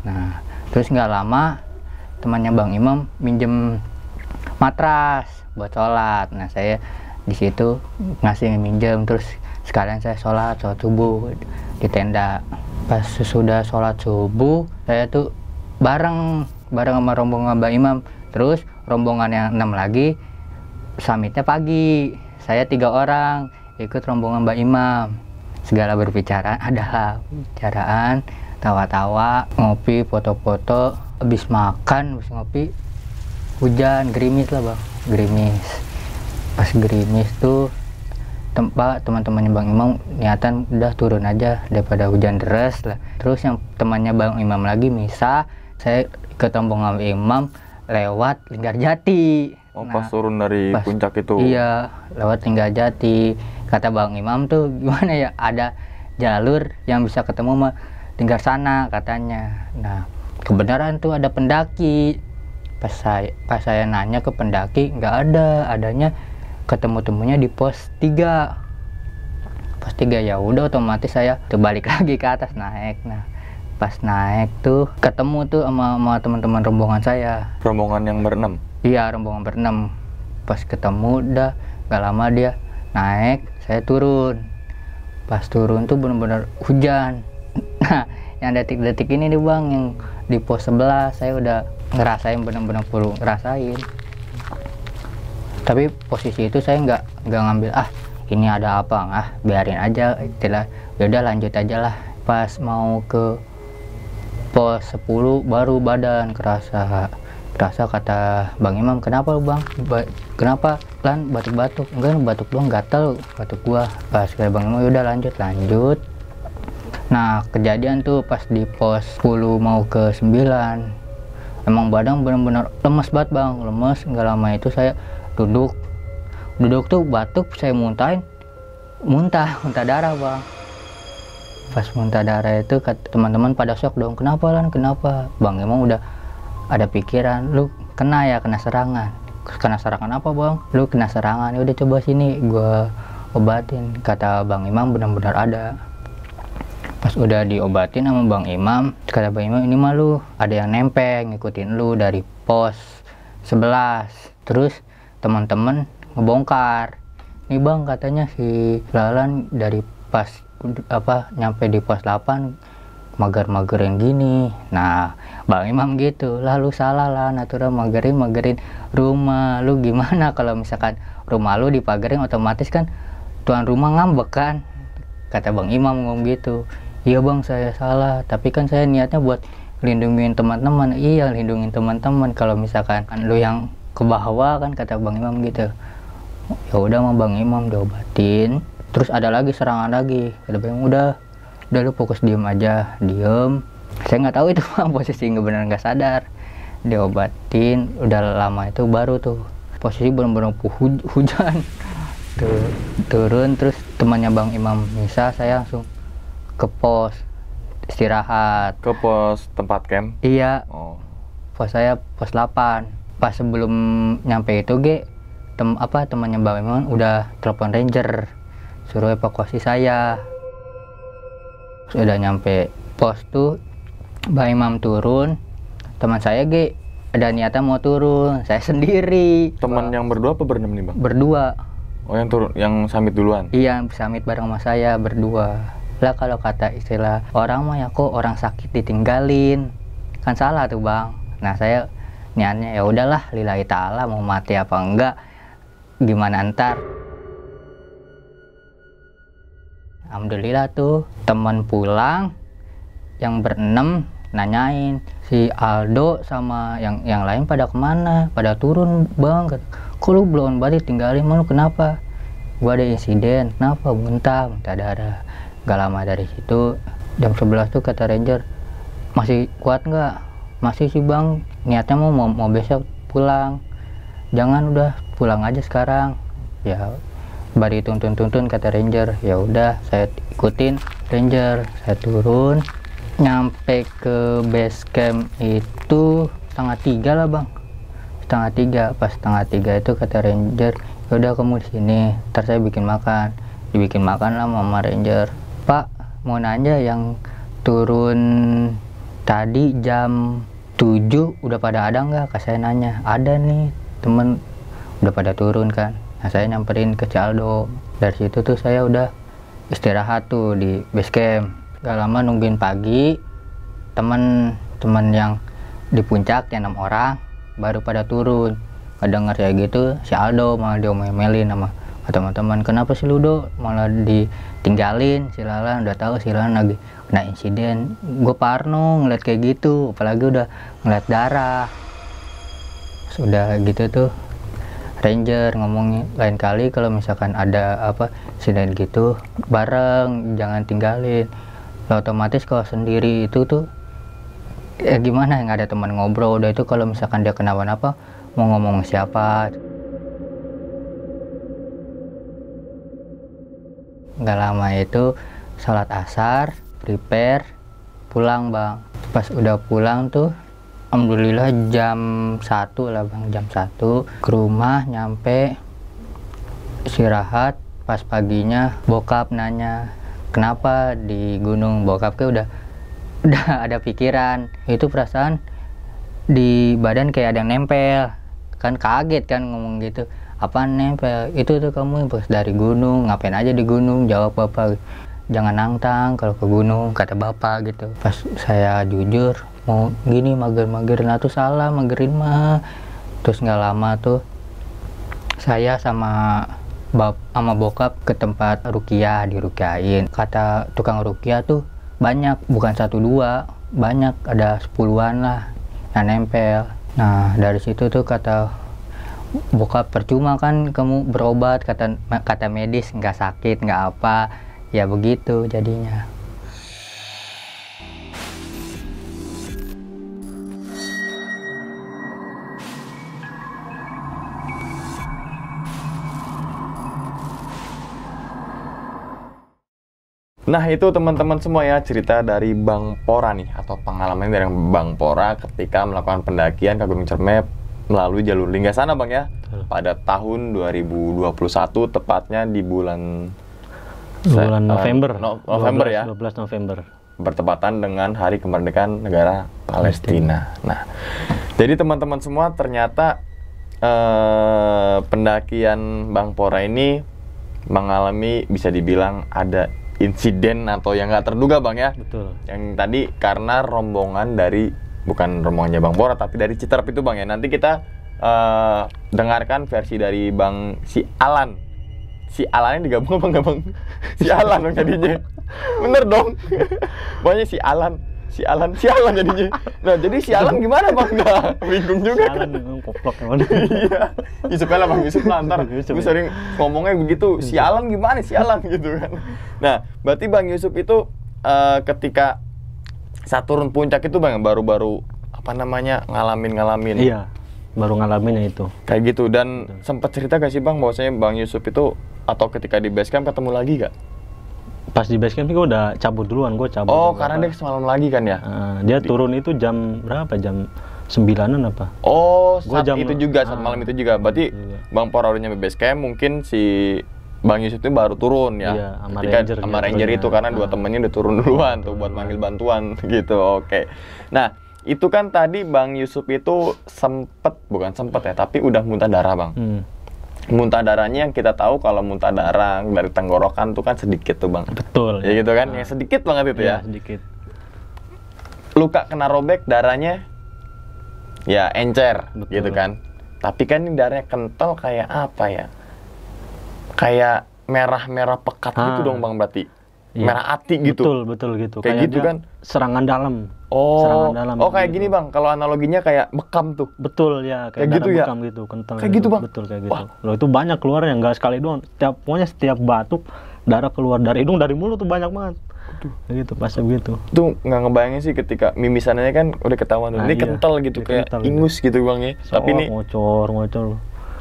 Nah terus nggak lama temannya Bang Imam minjem matras buat sholat. Nah saya di situ ngasih minjem, terus sekalian saya sholat subuh di tenda. Pas sudah sholat subuh saya tuh bareng sama rombongan Bang Imam. Terus rombongan yang 6 lagi samitnya pagi. Saya 3 orang ikut rombongan Bang Imam. Segala berbicara adalah bicaraan, tawa-tawa, ngopi, foto-foto. Habis makan, habis ngopi, hujan, gerimis lah bang, gerimis. Pas gerimis tuh teman-temannya Bang Imam niatan udah turun aja daripada hujan deras lah. Terus yang temannya Bang Imam lagi misah, saya ke rombongan Bang Imam lewat Linggarjati. Oh pas turun dari puncak itu? Iya lewat Linggarjati. Kata Bang Imam tuh gimana ya, ada jalur yang bisa ketemu sama Linggarsana katanya. Nah kebenaran tuh ada pendaki. Pas saya nanya ke pendaki nggak ada, adanya ketemu-temunya di pos 3. Pos 3 ya udah otomatis saya terbalik lagi ke atas naik. Nah pas naik tuh ketemu tuh sama teman-teman rombongan saya. Rombongan yang berenam? Iya rombongan berenam. Pas ketemu udah nggak lama dia naik, saya turun. Pas turun tuh bener-bener hujan. Nah yang detik-detik ini nih bang, yang di pos 11 saya udah ngerasain, bener-bener perlu ngerasain. Tapi posisi itu saya nggak ngambil ini ada apa, biarin aja istilah, yaudah lanjut aja lah. Pas mau ke pos 10 baru badan kerasa kata Bang Imam, kenapa lu bang, kenapa lan batuk-batuk? Enggak, batuk doang, gatel batuk gua. Pas kayak Bang Imam yaudah lanjut. Nah kejadian tuh pas di pos 10 mau ke 9 emang badan bener-bener lemes banget bang, lemes. Nggak lama itu saya duduk tuh batuk, saya muntah darah bang. Pas muntah darah itu teman-teman pada shock dong, kenapa lan, kenapa? Bang emang udah ada pikiran, lu kena serangan. Kena serangan apa bang? Lu kena serangan, ya udah coba sini gua obatin. Kata Bang Imam benar-benar ada. Pas udah diobatin sama Bang Imam, kata Bang Imam, ini mah lu ada yang nempel ngikutin lu dari pos 11. Terus teman-teman ngebongkar, nih bang katanya si Lalan dari pas nyampe di pos 8 mager-magerin gini. Nah Bang Imam gitu, lah lu salah lah, natural magerin rumah lu. Gimana kalau misalkan rumah lu dipagerin, otomatis kan tuan rumah ngambek kan. Kata Bang Imam ngomong gitu. Iya bang saya salah, tapi kan saya niatnya buat lindungin teman-teman. Iya lindungin teman-teman, kalau misalkan lu yang ke bawah kan kata Bang Imam gitu. Ya udah sama Bang Imam diobatin. Terus ada lagi serangan lagi. Kata Bang Imam udah lu fokus diem aja, diem. Saya nggak tahu itu Bang, posisi nggak benar nggak sadar. Diobatin, udah lama itu baru tuh posisi benar-benar hujan. Turun terus temannya Bang Imam misah, saya langsung ke pos istirahat. Ke pos tempat camp? Iya. Oh. Pos saya pos 8. Pas sebelum nyampe itu temannya Bang Imam udah telepon ranger suruh evakuasi saya. Sudah nyampe pos tuh Bang Imam turun, teman saya ada niatan mau turun, saya sendiri. Teman yang berdua apa berenam nih Bang? Berdua. Oh yang turun, yang summit duluan? Iya, summit bareng sama saya berdua. Lah kalau kata istilah orang mah ya kok orang sakit ditinggalin, kan salah tuh Bang. Nah saya niatnya ya udahlah lillahi ta'ala, mau mati apa enggak gimana ntar. Alhamdulillah tuh teman pulang yang berenam nanyain si Aldo sama yang lain pada kemana, pada turun Bang. Kok lu belum balik tinggalin, lu kenapa? Gua ada insiden. Kenapa? Muntah darah. Gak lama dari situ jam 11 tuh kata ranger, masih kuat nggak? Masih sih Bang, niatnya mau besok pulang. Jangan, udah pulang aja sekarang. Ya bari tuntun kata ranger. Ya udah saya ikutin ranger, saya turun. Nyampe ke base camp itu 2:30 lah Bang, 2:30. Pas 2:30 itu kata ranger, ya udah kamu di sini, ntar saya bikin makan. Dibikin makan lah sama ranger. Pak mau nanya, yang turun tadi jam 7 udah pada ada nggak? Kak saya nanya, ada nih temen udah pada turun kan. Nah saya nyamperin ke Caldo. Dari situ tuh saya udah istirahat tuh di base camp. Gak lama nungguin pagi, teman yang di puncak yang 6 orang baru pada turun. Kedenger kayak gitu, si Aldo malah diomelin sama teman-teman. Kenapa sih Ludo malah ditinggalin? Si Lalan udah tahu si Lalan lagi kena insiden. Gue parno ngeliat kayak gitu, apalagi udah ngeliat darah. Sudah gitu tuh ranger ngomongnya lain kali kalau misalkan ada insiden gitu bareng, jangan tinggalin. Otomatis kalau sendiri itu tuh ya gimana, nggak ada teman ngobrol. Udah itu kalau misalkan dia kenapa-napa mau ngomong siapa. Nggak lama itu sholat asar, prepare, pulang Bang. Pas udah pulang tuh alhamdulillah jam 1 lah Bang, jam 1 ke rumah. Nyampe istirahat. Pas paginya bokap nanya kenapa di gunung. Bokapnya udah ada pikiran, itu perasaan di badan kayak ada yang nempel kan. Kaget kan ngomong gitu, apaan nempel? Itu tuh kamu pas dari gunung, ngapain aja di gunung? Jawab bapak, jangan nantang kalau ke gunung kata bapak gitu. Pas saya jujur mau gini mager-mager, nah tuh salah magerin mah. Terus nggak lama tuh saya sama bokap ke tempat rukiah, dirukiahin. Kata tukang rukiah tuh banyak, bukan 1-2, banyak, ada 10-an lah yang nempel. Nah dari situ tuh kata bokap, percuma kan kamu berobat, kata medis nggak sakit nggak apa. Ya begitu jadinya. Nah itu teman-teman semua ya, cerita dari Bang Pora nih, atau pengalaman dari Bang Pora ketika melakukan pendakian ke Gunung Cermai melalui jalur Linggasana Bang ya. Pada tahun 2021, tepatnya di bulan November. November 12, ya. 12 November. Bertepatan dengan Hari Kemerdekaan Negara Palestina. Nah, jadi teman-teman semua, ternyata pendakian Bang Pora ini mengalami, bisa dibilang ada insiden atau yang nggak terduga Bang ya. Betul. Yang tadi karena rombongan dari, bukan rombongannya Bang Pora, tapi dari Citerep itu Bang ya. Nanti kita dengarkan versi dari si Alan. Si Alannya digabung apa nggak Bang? Si Alan dong jadinya. Bener dong. Pokoknya si Alan. sialan jadinya. Nah, jadi sialan gimana Bang? Nggak bingung juga kan. Sialan koplok Iya. Yusuf lah Bang Yusuf lah ntar. Yusuf, Gue ya. sering ngomongnya begitu, sialan gimana sialan gitu kan. Nah, berarti Bang Yusuf itu ketika saat turun puncak itu Bang baru-baru apa namanya ngalamin. Iya, baru ngalaminnya itu. Kayak gitu dan sempat cerita gak sih Bang bahwasanya Bang Yusuf itu atau ketika di base camp ketemu lagi gak? Pas di base camp gue udah cabut duluan, gue cabut. Oh, jam karena berapa. dia semalam lagi kan ya? Dia turun itu jam berapa? Jam 9-an apa? Oh, Gua saat jam- itu juga, saat malam itu juga. Berarti Juga. Bang Por udah nyampe base camp, mungkin si Bang Yusuf itu baru turun ya? Iya, sama Ketika Ranger sama gitu Ranger ya. itu, karena dua temennya udah turun duluan tuh buat manggil bantuan gitu, oke. Nah, itu kan tadi Bang Yusuf itu bukan sempet ya, tapi udah muntah darah Bang. Muntah darahnya yang kita tahu kalau muntah darah dari tenggorokan tuh kan sedikit tuh Bang. Betul. Ya gitu kan, yang sedikit banget itu ya. Sedikit. Luka kena robek, darahnya ya encer. Betul. Gitu kan. Tapi kan ini darahnya kental kayak apa ya? Kayak merah-merah pekat gitu dong Bang berarti. Iya. Merah ati gitu. Betul gitu. Kayak gitu dia kan? Serangan dalam. Oh, Serangan dalam. kayak gitu. gini Bang. Kalau analoginya kayak bekam tuh. Betul ya, Kayak kayak gitu darah ya? bekam gitu, kental. Kayak gitu, Bang? Betul kayak gitu. Wah. Loh itu banyak keluarnya, nggak sekali doang. Pokoknya setiap batuk darah keluar dari hidung, dari mulut tuh banyak banget. Kayak gitu, pasti begitu. Tuh nggak ngebayangin sih ketika mimisannya kan udah ketahuan tuh. Nah, Ini iya. kental gitu, Ini kayak kental gitu. ingus gitu Bang ya. Tapi ini ngocor.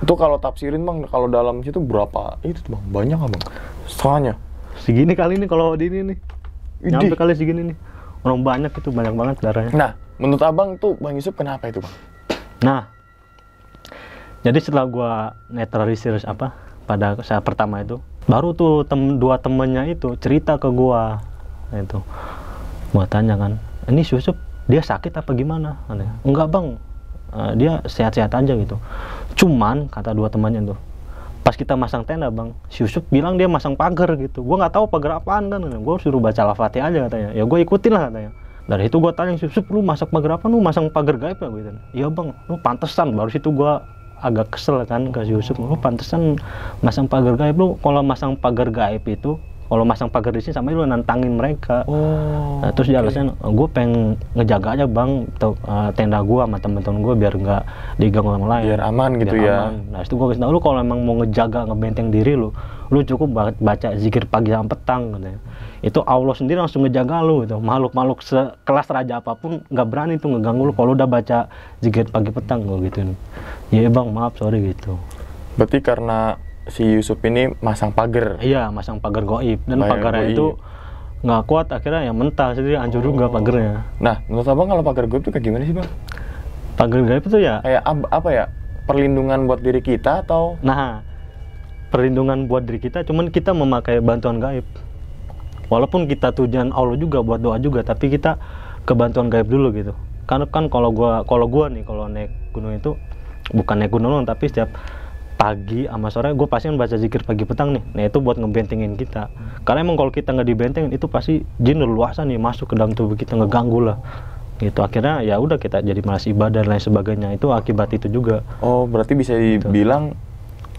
itu kalau tafsirin Bang, kalau dalam situ berapa? Itu tuh Bang, banyak nggak Bang? Setengahnya. Segini kali ini kalau di ini nih. Nyampe Idih. kali segini nih. Orang banyak itu, banyak banget darahnya. Nah, menurut Abang tuh Bang Yusuf kenapa itu Bang? Nah, jadi setelah gua netralisir pada saat pertama itu, baru tuh dua temennya itu cerita ke gua. Nah, itu gua tanya kan, ini si Yusuf dia sakit apa gimana? Katanya, enggak Bang, dia sehat-sehat aja gitu. Cuman kata dua temannya tuh, pas kita masang tenda Bang, si Yusuf bilang dia masang pagar gitu. Gua nggak tahu pagar apaan kan, gua suruh baca Al-Fatihah aja katanya. Ya gua ikutin lah katanya. Dari itu gua tanya si Yusuf, lu masang pagar apa? Lu masang pagar gaib ya? Gitu. Iya Bang, lu pantesan. Baru situ gua agak kesel kan ke si Yusuf, lu pantesan masang pagar gaib. Lu kalau masang pagar gaib itu, kalau masang pagar di sini sama lu nantangin mereka. Oh. Nah, terus dia alasan, gue pengen ngejaga aja Bang tenda gue sama temen-temen gue biar nggak diganggu orang lain. Biar aman gitu Biar ya. aman. Nah itu gue kasih tau, lu kalau emang mau ngejaga, ngebenteng diri lu cukup baca zikir pagi sama petang katanya. Itu Allah sendiri langsung ngejaga lu gitu. Makhluk-makhluk sekelas raja apapun nggak berani tuh ngeganggu lu kalau udah baca zikir pagi petang gue gitu. Ya Bang, maaf sorry gitu. Berarti karena si Yusuf ini masang pagar. Iya, masang pagar goib dan Pagar pagarnya goib. itu nggak kuat, akhirnya yang mentah sendiri, hancur juga pagarnya. Nah, menurut Abang kalau pagar goib itu kayak gimana sih Bang? Pagar gaib itu ya, Kayak apa ya? Perlindungan buat diri kita atau? nah, perlindungan buat diri kita, cuman kita memakai bantuan gaib. Walaupun kita tujuan Allah juga buat doa juga, tapi kita ke bantuan gaib dulu gitu. Karena kan kalau gua nih kalau naik gunung itu bukan naik gunung tapi setiap pagi sama sore gue pasti baca zikir pagi petang nih. Nah itu buat ngebentengin kita. Karena emang kalau kita nggak dibentengin itu pasti jin leluasa nih masuk ke dalam tubuh kita, ngeganggu lah. Gitu akhirnya ya udah kita jadi malas ibadah dan lain sebagainya. Itu akibat itu juga. Oh, berarti bisa dibilang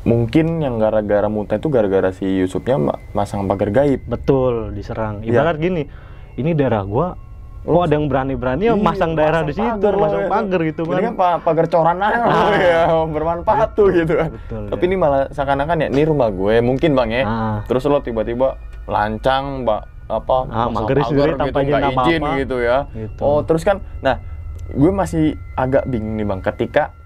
mungkin yang gara-gara muntah itu gara-gara si Yusufnya masang pagar gaib. Betul, diserang. Iya. Ibarat gini, ini daerah gua, kok ada yang berani-berani ya Iya, masang daerah di situ, pagar lah, masang ya. pagar gitu Ini kan kan. pagar coran aja ya, bermanfaat tuh gitu kan. Betul, Tapi ya. ini malah seakan-akan ya, ini rumah gue mungkin Bang ya. Ah. Terus lo tiba-tiba lancang, masang magerin pagar sendiri tanpa izin nggak apa-apa. izin gitu ya. Gitu. Oh, terus kan, nah gue masih agak bingung nih Bang, ketika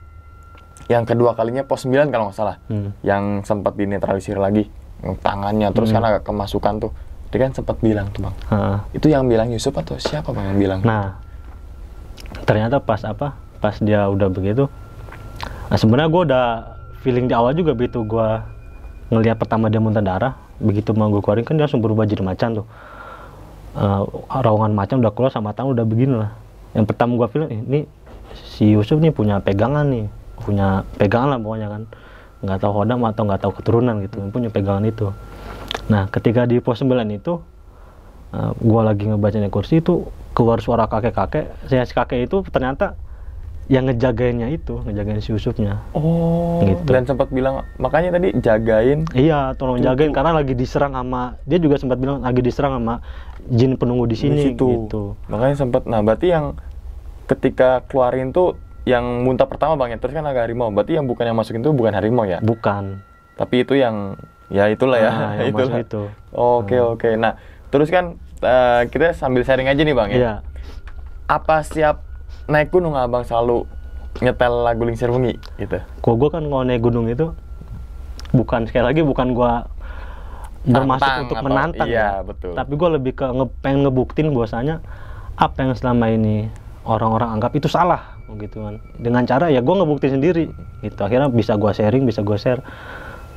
yang kedua kalinya pos 9 kalau nggak salah, yang sempat dinetralisir lagi, yang tangannya terus kan agak kemasukan tuh. Dia kan sempat bilang tuh Bang. Itu yang bilang Yusuf atau siapa Bang yang bilang? Nah, ternyata pas dia udah begitu, nah sebenarnya gue udah feeling di awal juga begitu gue ngelihat pertama dia muntah darah, begitu mau gue keluarin kan dia langsung berubah jadi macan tuh. Raungan macan udah keluar sama tangan udah begini lah. Yang pertama gue feeling ini si Yusuf nih punya pegangan lah pokoknya kan, nggak tahu hodam atau nggak tahu keturunan gitu, punya pegangan itu. Nah ketika di pos 9 itu gue lagi ngebacanya kursi itu keluar suara kakek-kakek. Si kakek itu ternyata yang ngejagainnya itu, ngejagain si Yusufnya. Oh, Gitu. dan sempat bilang, makanya tadi jagain. Iya, tolong jagain karena lagi diserang sama, dia juga sempat bilang lagi diserang sama jin penunggu di sini situ. gitu. Makanya sempat, nah berarti yang ketika keluarin tuh yang muntah pertama bang ya, terus kan agak harimau. Berarti yang bukan yang masukin tuh bukan harimau ya? Bukan. Tapi itu yang, ya itulah ya. Nah, yang itulah. masuk itu. Oke. Nah, terus kan kita sambil sharing aja nih bang ya. Iya. Apa siap naik gunung abang selalu nyetel lagu Lingsir Wengi gitu? Gua kan kalau naik gunung itu bukan, sekali lagi bukan gua bermaksud Tantang untuk atau- menantang iya, ya. betul. Tapi gua lebih ke pengen ngebuktiin bahwasanya apa yang selama ini orang-orang anggap itu salah gitu kan. Dengan cara ya gua ngebuktiin sendiri gitu. Akhirnya bisa gua sharing, bisa gua share.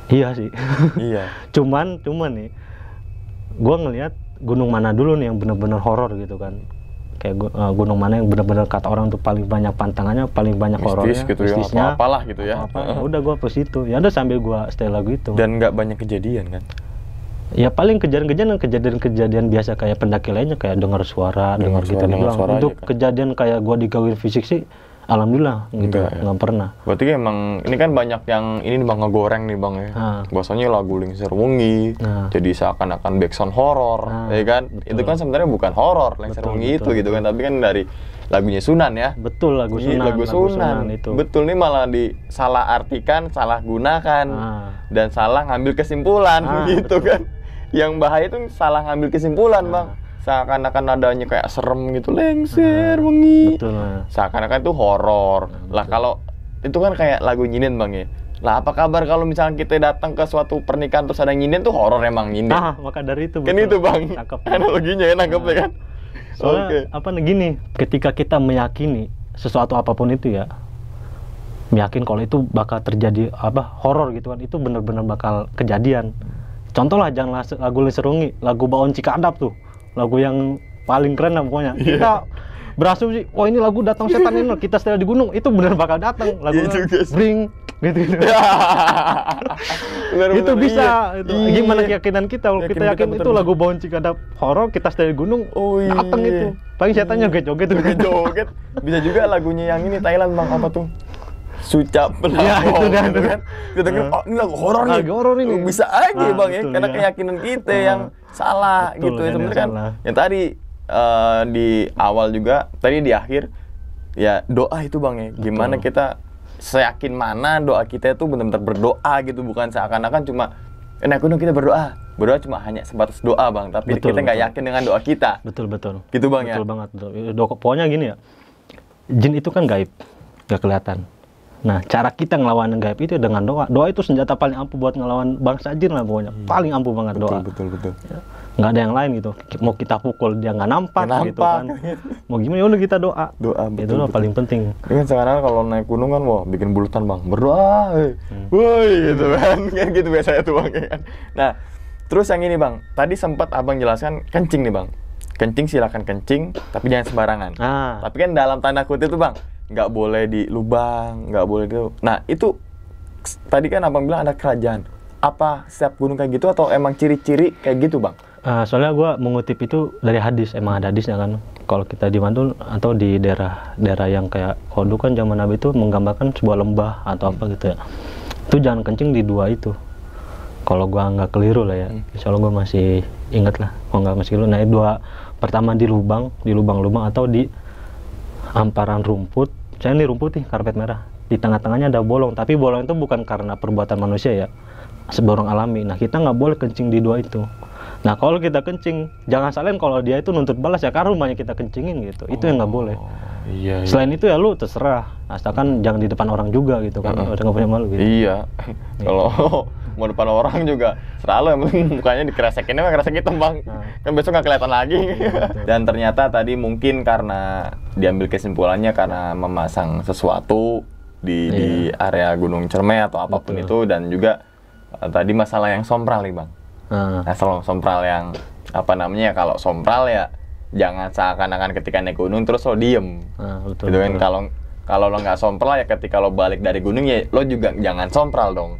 Iya sih. Iya. cuman nih gua ngelihat gunung mana dulu nih yang benar-benar horor gitu kan. Kayak gunung mana yang benar-benar kata orang tuh paling banyak pantangannya, paling banyak horornya, Mistis gitu ya, mistisnya, atau apalah gitu ya. apa-apa. Ya udah gua ke situ. Ya udah sambil gua stay lagu itu. Dan nggak banyak kejadian kan? Ya paling kejadian-kejadian biasa kayak pendaki lainnya, kayak dengar suara, dengar suara, gitu dengar doang. suara Untuk aja kan? kejadian kayak gua digangguin fisik sih alhamdulillah gitu, Enggak ya? nggak pernah. Berarti emang ini kan banyak yang ini nih bang, ngegoreng nih bang ya. Nah. Bahasanya lagu Lingsir Wengi, Nah. jadi seakan-akan backsound horor, Nah, ya kan? betul. Itu kan sebenarnya bukan horor Lingsir Betul, Wengi itu betul, gitu kan, tapi kan dari lagunya Sunan ya. Betul, lagu Iya, Sunan, lagu Sunan. itu. Betul, nih malah disalah artikan, salah gunakan, Nah. dan salah ngambil kesimpulan Ah, gitu betul. kan. Yang bahaya itu salah ngambil kesimpulan bang. Seakan-akan nadanya kayak serem gitu, Lingsir Wengi. Betul. Nah. Seakan-akan itu horor. Lah kalau itu kan kayak lagu nyinen bang ya. Lah apa kabar kalau misalnya kita datang ke suatu pernikahan terus ada nyinen tuh horor emang nyinen. Nah, maka dari itu Kan betul. itu bang. Cakep. Analoginya ya nangkepnya kan. Soalnya Oke. apa nih gini, ketika kita meyakini sesuatu apapun itu ya, meyakin kalau itu bakal terjadi apa horor gitu kan, itu benar-benar bakal kejadian. Contoh lah jangan lagu Lingsir Wengi, lagu Baon Cikadap tuh, lagu yang paling keren lah pokoknya. Kita berasumsi, oh ini lagu datang setan ini, kita setel di gunung, itu benar bakal datang. Lagu Iya juga sih. Bring gitu. Benar-benar, Itu bisa. iya. Itu. Iya. Gimana keyakinan kita? Kalau Yakin kita kita yakin itu betul-betul. lagu Baon Cikadap horor, kita setel di gunung, Oh, iya. datang itu. Paling setannya joget-joget tuh. Joget. Bisa juga lagunya yang ini Thailand bang, apa tuh? Sucap Ya, itu dah, gitu itu. kan. Kita dengar, oh ini lagu horor nih. Lagu horor ini. Bisa aja Ah, bang ya, betul, karena ya. keyakinan kita yang salah Betul, gitu ya. yang Sebenarnya kan salah. yang tadi di awal juga, tadi di akhir ya doa itu bang ya. Gimana Betul. kita seyakin mana doa kita itu benar-benar berdoa gitu, bukan seakan-akan cuma naik gunung kita berdoa. Berdoa cuma hanya sebatas doa bang, tapi Betul, kita nggak betul. yakin dengan doa kita. Betul. Gitu bang ya. Betul banget. Betul. Pokoknya gini ya, jin itu kan gaib, gak kelihatan. Nah, cara kita ngelawan gaib itu dengan doa. Doa itu senjata paling ampuh buat ngelawan bangsa jin lah pokoknya. Paling ampuh banget doa. Betul. Nggak ada yang lain gitu. Mau kita pukul dia nggak nampak, Nggak gitu kan. Mau gimana ya udah kita doa. Doa, Itu betul, lah paling penting. Ini kan sekarang kalau naik gunung kan, wah bikin bulutan bang, berdoa, woi gitu kan, kan gitu biasanya tuh bang ya kan. Nah, terus yang ini bang, tadi sempat abang jelaskan kencing nih bang, kencing silakan kencing, tapi jangan sembarangan. Nah, Tapi kan dalam tanda kutip tuh bang, nggak boleh di lubang, nggak boleh gitu. Nah itu tadi kan abang bilang ada kerajaan. Apa setiap gunung kayak gitu atau emang ciri-ciri kayak gitu bang? soalnya gue mengutip itu dari hadis, emang ada hadisnya kan. Kalau kita di Mantul atau di daerah yang kayak Kodu kan zaman Nabi itu menggambarkan sebuah lembah atau apa gitu ya. Itu jangan kencing di dua itu. Kalau gue nggak keliru lah ya, insya Allah gue masih inget lah. Kalau nggak masih keliru, nah dua pertama di lubang-lubang atau di hamparan rumput. Saya ini rumput nih, karpet merah. Di tengah-tengahnya ada bolong, tapi bolong itu bukan karena perbuatan manusia ya, seborong alami. Nah kita nggak boleh kencing di dua itu. Nah kalau kita kencing, jangan salahin kalau dia itu nuntut balas ya, karena rumahnya kita kencingin gitu. Itu yang nggak boleh. Iya. Selain itu ya lu terserah, asalkan jangan di depan orang juga gitu kan, udah nggak punya malu gitu. Iya. Kalau mau depan orang juga selalu yang penting mukanya dikeresekinnya mah kresek hitam bang. Kan besok nggak kelihatan lagi. Dan ternyata tadi mungkin karena diambil kesimpulannya karena memasang sesuatu di area Gunung Cermai atau apapun itu, dan juga tadi masalah yang sompral nih bang. Nah, sompral yang apa namanya, kalau sompral ya jangan seakan-akan ketika naik gunung terus lo diem. Betul, Gitu kan, kalau lo nggak sompral ya ketika lo balik dari gunung ya lo juga jangan sompral dong.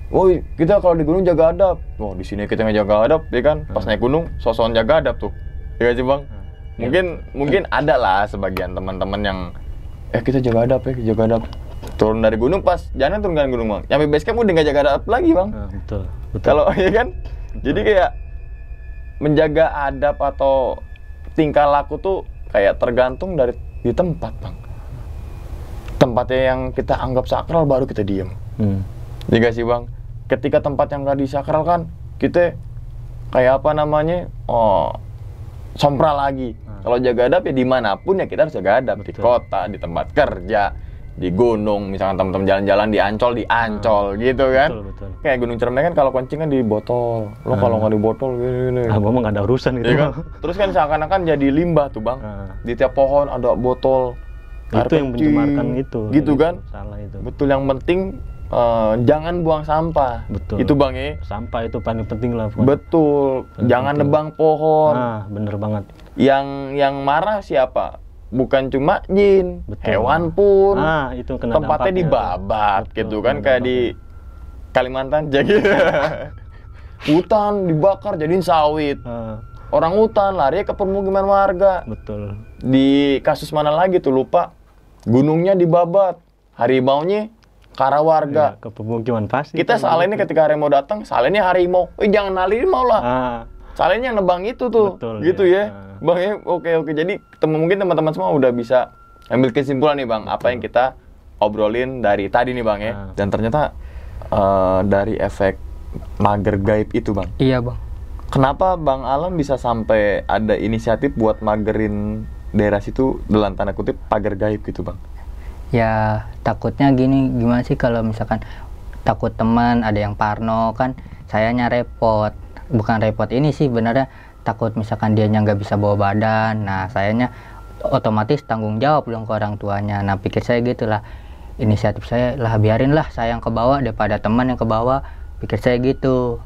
Woi, kita kalau di gunung jaga adab. Oh, di sini kita nggak jaga adab, ya kan? Pas naik gunung, sosokan jaga adab tuh. Ya kan sih bang? Mungkin ada lah sebagian teman-teman yang kita jaga adab ya, jaga adab. Turun dari gunung, pas jalan turun dari gunung bang, nyampe base camp udah nggak jaga adab lagi bang. Betul. Kalau ya kan, jadi kayak menjaga adab atau tingkah laku tuh kayak tergantung dari di tempat bang. Tempatnya yang kita anggap sakral baru kita diem. Jadi sih bang, ketika tempat yang nggak disakral kan kita kayak apa namanya, sompral lagi. Kalau jaga adab ya dimanapun ya kita harus jaga adab. Di kota, di tempat kerja, di gunung, misalkan teman-teman jalan-jalan di Ancol, gitu kan. Betul. Kayak Gunung Ciremai kan kalau kencing kan di botol. Lo kalau nggak di botol gini. Gua mah nggak ada urusan gitu. Ya kan? Terus kan seakan-akan jadi limbah tuh bang. Di tiap pohon ada botol. Itu yang mencemarkan itu. Gitu kan? Salah itu. Betul, yang penting jangan buang sampah. Betul. Itu bang ya. Sampah itu paling penting lah. Betul. Jangan nebang pohon. Bener banget. Yang marah siapa? Bukan cuma jin, Betul. hewan pun. Itu kena tempatnya dampaknya. dibabat. Betul, Gitu kan, kena kayak di Kalimantan jadi hutan dibakar jadiin sawit. Orang hutan lari ke permukiman warga. Betul. Di kasus mana lagi tuh lupa. Gunungnya dibabat, harimaunya ke arah warga. Ke pemukiman pasti. Kita salinnya ketika harimau datang, salinnya harimau. Jangan harimau lah. Salinnya yang nebang itu tuh. Betul, gitu ya. Bang ya, oke. Jadi mungkin teman-teman semua udah bisa ambil kesimpulan nih bang, apa yang kita obrolin dari tadi nih bang ya. Dan ternyata dari efek mager gaib itu bang. Iya bang. Kenapa Bang Alam bisa sampai ada inisiatif buat magerin daerah situ dalam tanda kutip pagar gaib gitu bang? Ya takutnya gimana sih kalau misalkan takut teman ada yang parno kan, sayanya repot. Bukan repot ini sih benernya, takut misalkan dianya nggak bisa bawa badan. Nah sayanya otomatis tanggung jawab dong ke orang tuanya. Nah pikir saya gitulah, inisiatif saya lah biarin lah saya yang ke bawah daripada teman yang ke bawah. Pikir saya gitu.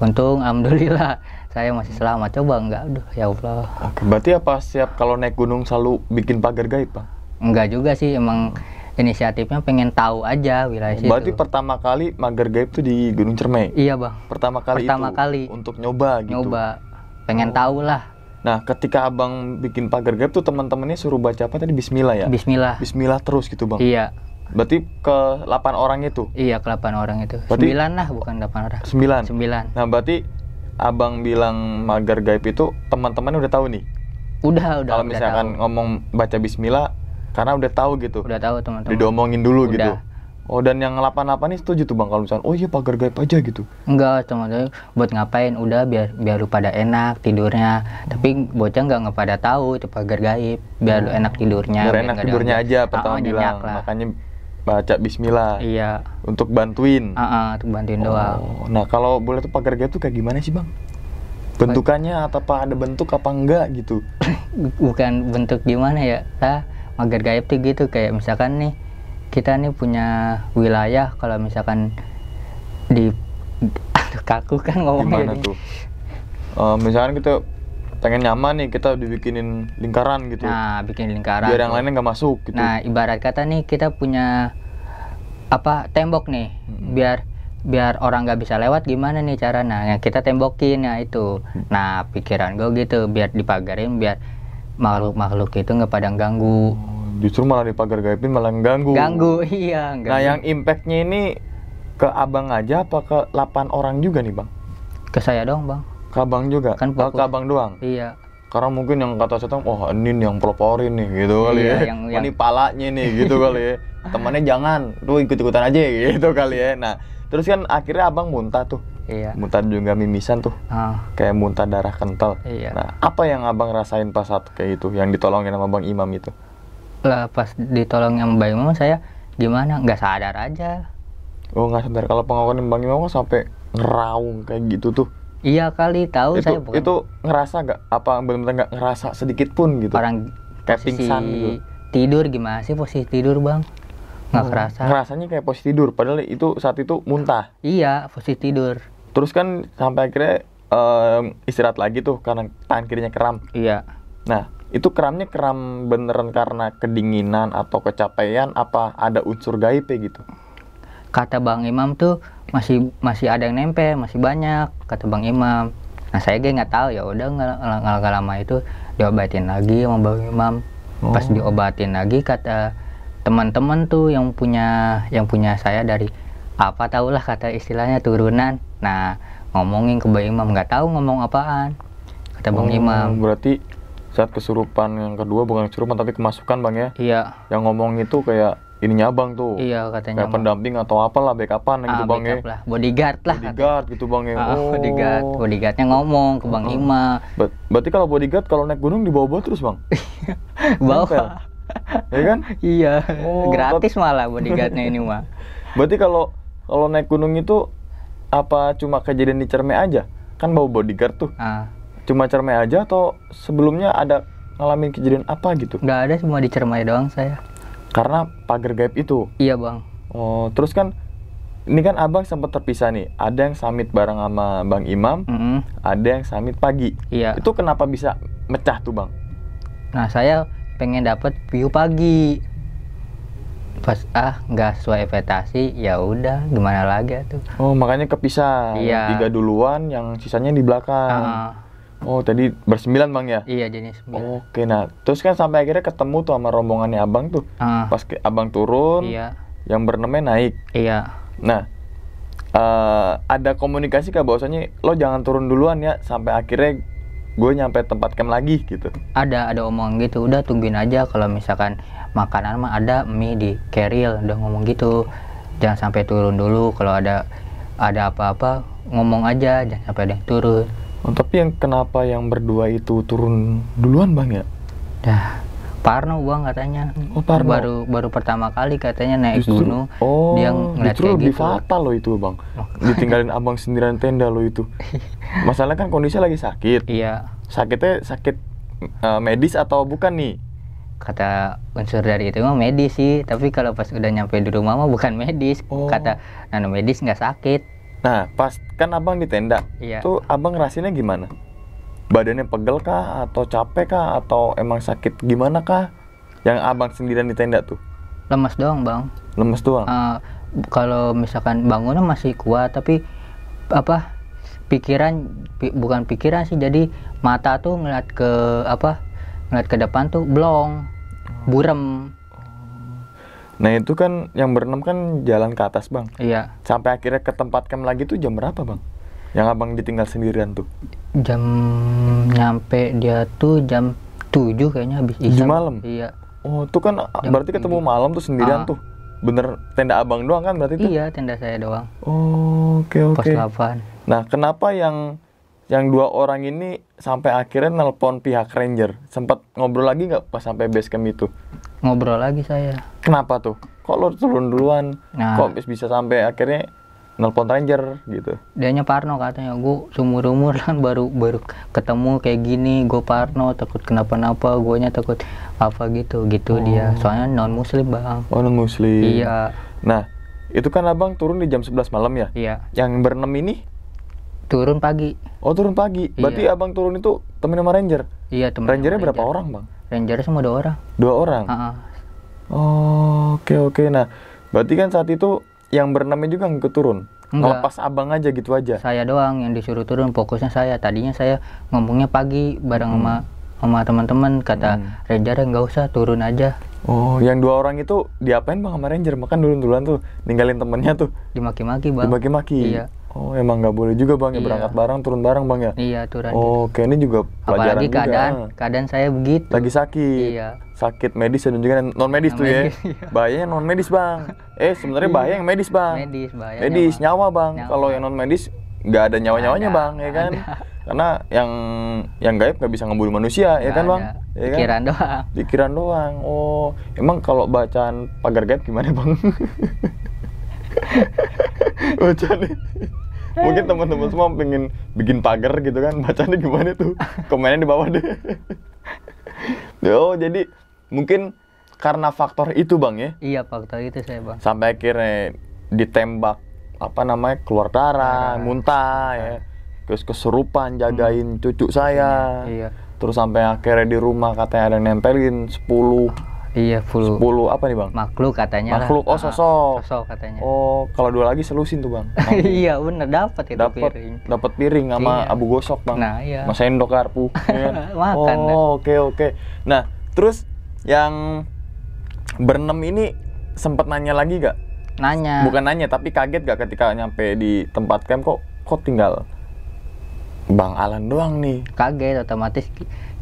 Untung alhamdulillah saya masih selamat. Coba enggak, aduh ya Allah. Oke, berarti apa siap kalau naik gunung selalu bikin pagar gaib bang? Enggak juga sih, emang inisiatifnya pengen tahu aja wilayah situ. Berarti pertama kali pagar gaib tuh di Gunung Ciremai? Iya bang. Pertama kali untuk nyoba gitu? Nyoba, pengen tahu lah. Nah ketika abang bikin pagar gaib tuh teman-temannya suruh baca apa tadi? Bismillah ya? Bismillah. Bismillah terus gitu bang? Iya. Berarti ke 8 orang itu? Iya, ke 8 orang itu. Berarti 9 lah, bukan 8 orang. 9? Nah berarti abang bilang magar gaib itu teman-teman udah tahu nih? Udah. Kalau misalkan ngomong baca bismillah, karena udah tahu gitu? Udah tahu teman-teman. Didomongin dulu udah. Gitu? Oh, dan yang 8 nih setuju tuh bang kalau misalkan, oh iya pagar gaib aja gitu? Enggak, teman-teman buat ngapain, udah biar lu pada enak tidurnya. Tapi bocah nggak pada tahu itu pagar gaib, biar lu enak tidurnya. Biar enak tidurnya aja pertama bilang, makanya baca bismillah. Iya. Untuk bantuin. Untuk bantuin doang. Nah kalau boleh tuh pagar gaib tuh kayak gimana sih bang? Bentukannya atau apa, ada bentuk apa enggak gitu? Bukan bentuk gimana ya, pagar gaib tuh gitu kayak misalkan nih kita nih punya wilayah, kalau misalkan di kaku kan ngomongnya. Gimana tuh? Misalkan kita pengen nyaman nih, kita dibikinin lingkaran gitu. Nah, bikin lingkaran. Biar yang lainnya nggak masuk gitu. Nah, ibarat kata nih kita punya tembok nih, biar orang nggak bisa lewat gimana nih cara? Nah, kita tembokin ya itu. Nah, pikiran gue gitu, biar dipagarin, biar makhluk itu nggak pada ganggu. Justru malah di pagar gaibin malah ganggu. Iya. Nah, yang impactnya ini ke abang aja apa ke 8 orang juga nih bang? Ke saya dong bang. Ke abang juga? Kan ke abang doang? Iya. Karena mungkin yang kata setan, oh ini yang peloporin nih gitu kali ya. Ini palanya nih gitu kali ya. Temannya jangan, tuh ikut-ikutan aja gitu kali ya. Nah, terus kan akhirnya abang muntah tuh. Iya. Muntah juga mimisan tuh. Kayak muntah darah kental. Iya. Nah, apa yang abang rasain pas saat kayak itu, yang ditolongin sama bang imam itu? Lah pas ditolong sama bang imam saya gimana? Nggak sadar aja. Oh nggak sadar, kalau pengakuan bang imam sampai ngeraung kayak gitu tuh. Iya kali, tahu itu, saya bukan. Itu ngerasa gak? Apa benar-benar gak ngerasa sedikit pun gitu? Orang kayak pingsan gitu? Tidur gimana sih posisi tidur bang? Nggak kerasa. Ngerasanya kayak posisi tidur, padahal itu saat itu muntah? Iya, posisi tidur. Terus kan sampai akhirnya istirahat lagi tuh karena tangan kirinya kram? Iya. Nah, itu keramnya keram beneran karena kedinginan atau kecapean, apa ada unsur gaib ya gitu? Kata bang imam tuh masih ada yang nempel, masih banyak kata bang imam. Nah saya nggak tahu, ya udah nggak lama itu diobatin lagi sama bang imam. Pas diobatin lagi kata teman-teman tuh yang punya saya dari apa tahulah kata istilahnya turunan. Nah, ngomongin ke Bang Imam, nggak tahu ngomong apaan. Kata Bang Imam. Berarti saat kesurupan yang kedua bukan kesurupan tapi kemasukan Bang ya? Iya. Yang ngomong itu kayak ininya Abang tuh. Iya katanya. Kayak pendamping atau apalah, backupan gitu Bang ya? Backup lah, bodyguard lah. Bodyguard gitu Bang ya? Bodyguardnya ngomong ke Bang Imam. Berarti kalau bodyguard kalau naik gunung dibawa-bawa terus Bang? Bawa. Ya kan? Iya. Gratis malah bodyguardnya ini mah. Berarti kalau naik gunung itu apa cuma kejadian di Cermai aja? Kan bawa bodyguard tuh. Cuma Cermai aja atau sebelumnya ada ngalamin kejadian apa gitu? Nggak ada, semua di Cermai doang saya. Karena pagar gaib itu? Iya Bang. Oh, terus kan ini kan Abang sempat terpisah nih. Ada yang summit bareng sama Bang Imam, ada yang summit pagi. Iya. Itu kenapa bisa mecah tuh Bang? Nah, saya pengen dapat view pagi. Pas nggak sesuai ekspektasi, ya udah gimana lagi tuh. Oh, makanya kepisah. Iya. 3 duluan, yang sisanya di belakang. Oh, tadi bersembilan Bang ya? Iya, jadi 9. Oke, nah terus kan sampai akhirnya ketemu tuh sama rombongannya Abang tuh. Pas Abang turun, Iya. yang berenamnya naik. Iya. Nah, ada komunikasi kah bahwasanya lo jangan turun duluan ya sampai akhirnya gue nyampe tempat camp lagi gitu? Ada omong gitu, udah tungguin aja kalau misalkan makanan mah ada mie di keril, udah ngomong gitu. Jangan sampai turun dulu, kalau ada apa-apa ngomong aja, jangan sampai ada yang turun. Oh, tapi yang kenapa yang berdua itu turun duluan Bang ya? Dah, Parno Bang katanya. Oh, Parno. Baru pertama kali katanya naik gunung. Dia ngeliat justru kayak lebih gitu. fatal loh itu Bang. Ditinggalin Abang sendirian tenda lo itu. Masalahnya kan kondisinya lagi sakit. Iya. Sakitnya sakit medis atau bukan nih? Kata unsur dari itu mah medis sih, tapi kalau pas udah nyampe di rumah mah bukan medis. Kata nano medis nggak sakit. Nah, pas kan Abang di tenda, Iya. tuh Abang ngerasainnya gimana? Badannya pegel kah? Atau capek kah? Atau emang sakit gimana kah? Yang Abang sendirian di tenda tuh? Lemas doang Bang. Lemes doang? Kalau misalkan bangunnya masih kuat, tapi bukan pikiran sih, jadi mata tuh ngeliat ke depan tuh blong, burem. Nah itu kan yang berenam kan jalan ke atas Bang. Iya. Sampai akhirnya ke tempat camp lagi tuh jam berapa Bang? Yang Abang ditinggal sendirian tuh? Nyampe dia tuh jam 7 kayaknya habis isya. 7 malam? Iya. Oh tuh kan berarti ketemu malam tuh sendirian tuh. Bener tenda Abang doang kan berarti tuh? Iya, tenda saya doang. Oh, oke. Pos 8. Nah kenapa yang 2 orang ini sampai akhirnya nelpon pihak ranger? Sempat ngobrol lagi nggak pas sampai base camp itu? Ngobrol lagi saya. Kenapa tuh? Kok lo turun duluan? Kok bisa sampai akhirnya nelpon ranger gitu? Dianya Parno katanya, gue seumur-umur kan baru ketemu kayak gini, gue Parno takut kenapa-napa, guanya takut apa gitu dia. Soalnya non muslim Bang. Oh, non muslim. Iya. Nah, itu kan Abang turun di jam 11 malam ya? Iya. Yang berenam ini? Turun pagi. Oh, turun pagi. Berarti Abang turun itu temen sama ranger? Iya, temen. Rangernya berapa orang Bang? Rangernya semua 2 orang. 2 orang? Oh, oke. Nah, berarti kan saat itu yang berenamnya juga ngikut turun? Ngelepas Abang aja gitu aja? Saya doang yang disuruh turun, fokusnya saya. Tadinya saya ngomongnya pagi bareng sama teman-teman, kata ranger nggak usah, turun aja. Oh, yang 2 orang itu diapain Bang sama ranger? Makan duluan tuh, ninggalin temennya tuh? Dimaki-maki Bang. Dimaki-maki? Iya. Oh, emang nggak boleh juga Bang ya, berangkat bareng, turun bareng Bang ya? Iya, turun. Oh, oke, ini juga pelajaran apalagi juga. keadaan saya begitu. Lagi sakit. Iya. Sakit medis dan juga non medis tuh ya. Bahayanya non medis Bang. Sebenarnya bahaya yang medis Bang. Medis bahaya. Medis nyawa Bang. Kalau yang non medis nggak ada nyawa-nyawanya Bang, ya kan? Karena yang gaib nggak bisa ngebunuh manusia, ya kan Bang? Ya kan? Pikiran doang. Pikiran doang. Oh, emang kalau bacaan pagar gaib gimana Bang? Bacaan mungkin teman-teman semua pengen bikin pagar gitu kan, bacanya gimana tuh? Komennya di bawah deh. Oh, jadi mungkin karena faktor itu Bang ya? Iya, faktor itu saya Bang. Sampai akhirnya ditembak keluar darah, muntah ya. Terus kesurupan jagain cucu saya. Iya. Terus sampai akhirnya di rumah katanya ada yang nempelin 10. Iya, 10 apa nih Bang? Makhluk katanya. Makhluk, oh sosok. Sosok katanya. Oh, kalau 2 lagi selusin tuh Bang. Iya, bener dapat itu piring. Dapat piring sama abu gosok Bang. Nah, iya. Sama sendok garpu. Ya. Makan. Oh, oke. Nah, terus yang berenam ini sempat nanya lagi gak? Nanya. Bukan nanya, tapi kaget gak ketika nyampe di tempat camp kok tinggal Bang Alan doang nih? Kaget, otomatis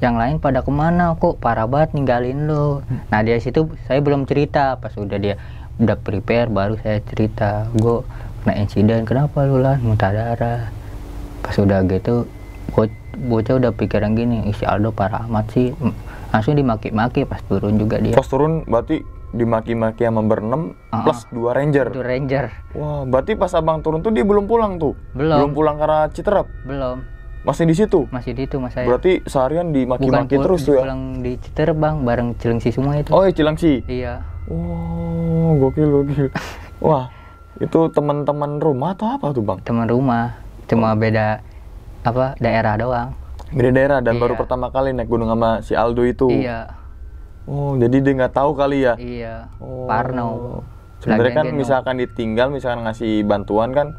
yang lain pada kemana, kok parah banget ninggalin lo. Nah dari situ saya belum cerita, pas dia udah prepare baru saya cerita, gue kena insiden, kenapa lu Lan, muntah darah. Pas udah gitu bocah udah pikiran gini, si Aldo parah amat sih, langsung dimaki-maki pas turun juga dia. Pas turun berarti dimaki-maki sama berenam plus 2 ranger. 2 ranger. Wah, berarti pas abang turun tuh dia belum pulang tuh? Belum pulang karena Citerep? Belum. Masih di situ? Masih di situ mas saya. Berarti seharian dimaki-maki terus tuh ya? Pulang di Citerep bang, bareng Cilengsi semua itu. Oh, Cilengsi? Iya. Oh, gokil. Wah, itu teman-teman rumah atau apa tuh bang? Teman rumah, cuma beda daerah doang. Beda daerah dan Iya. baru pertama kali naik gunung sama si Aldo itu? Iya. Oh, jadi dia nggak tahu kali ya? Iya. Oh. Parno. Sebenarnya Lagian kan dia misalkan ditinggal, misalkan ngasih bantuan kan,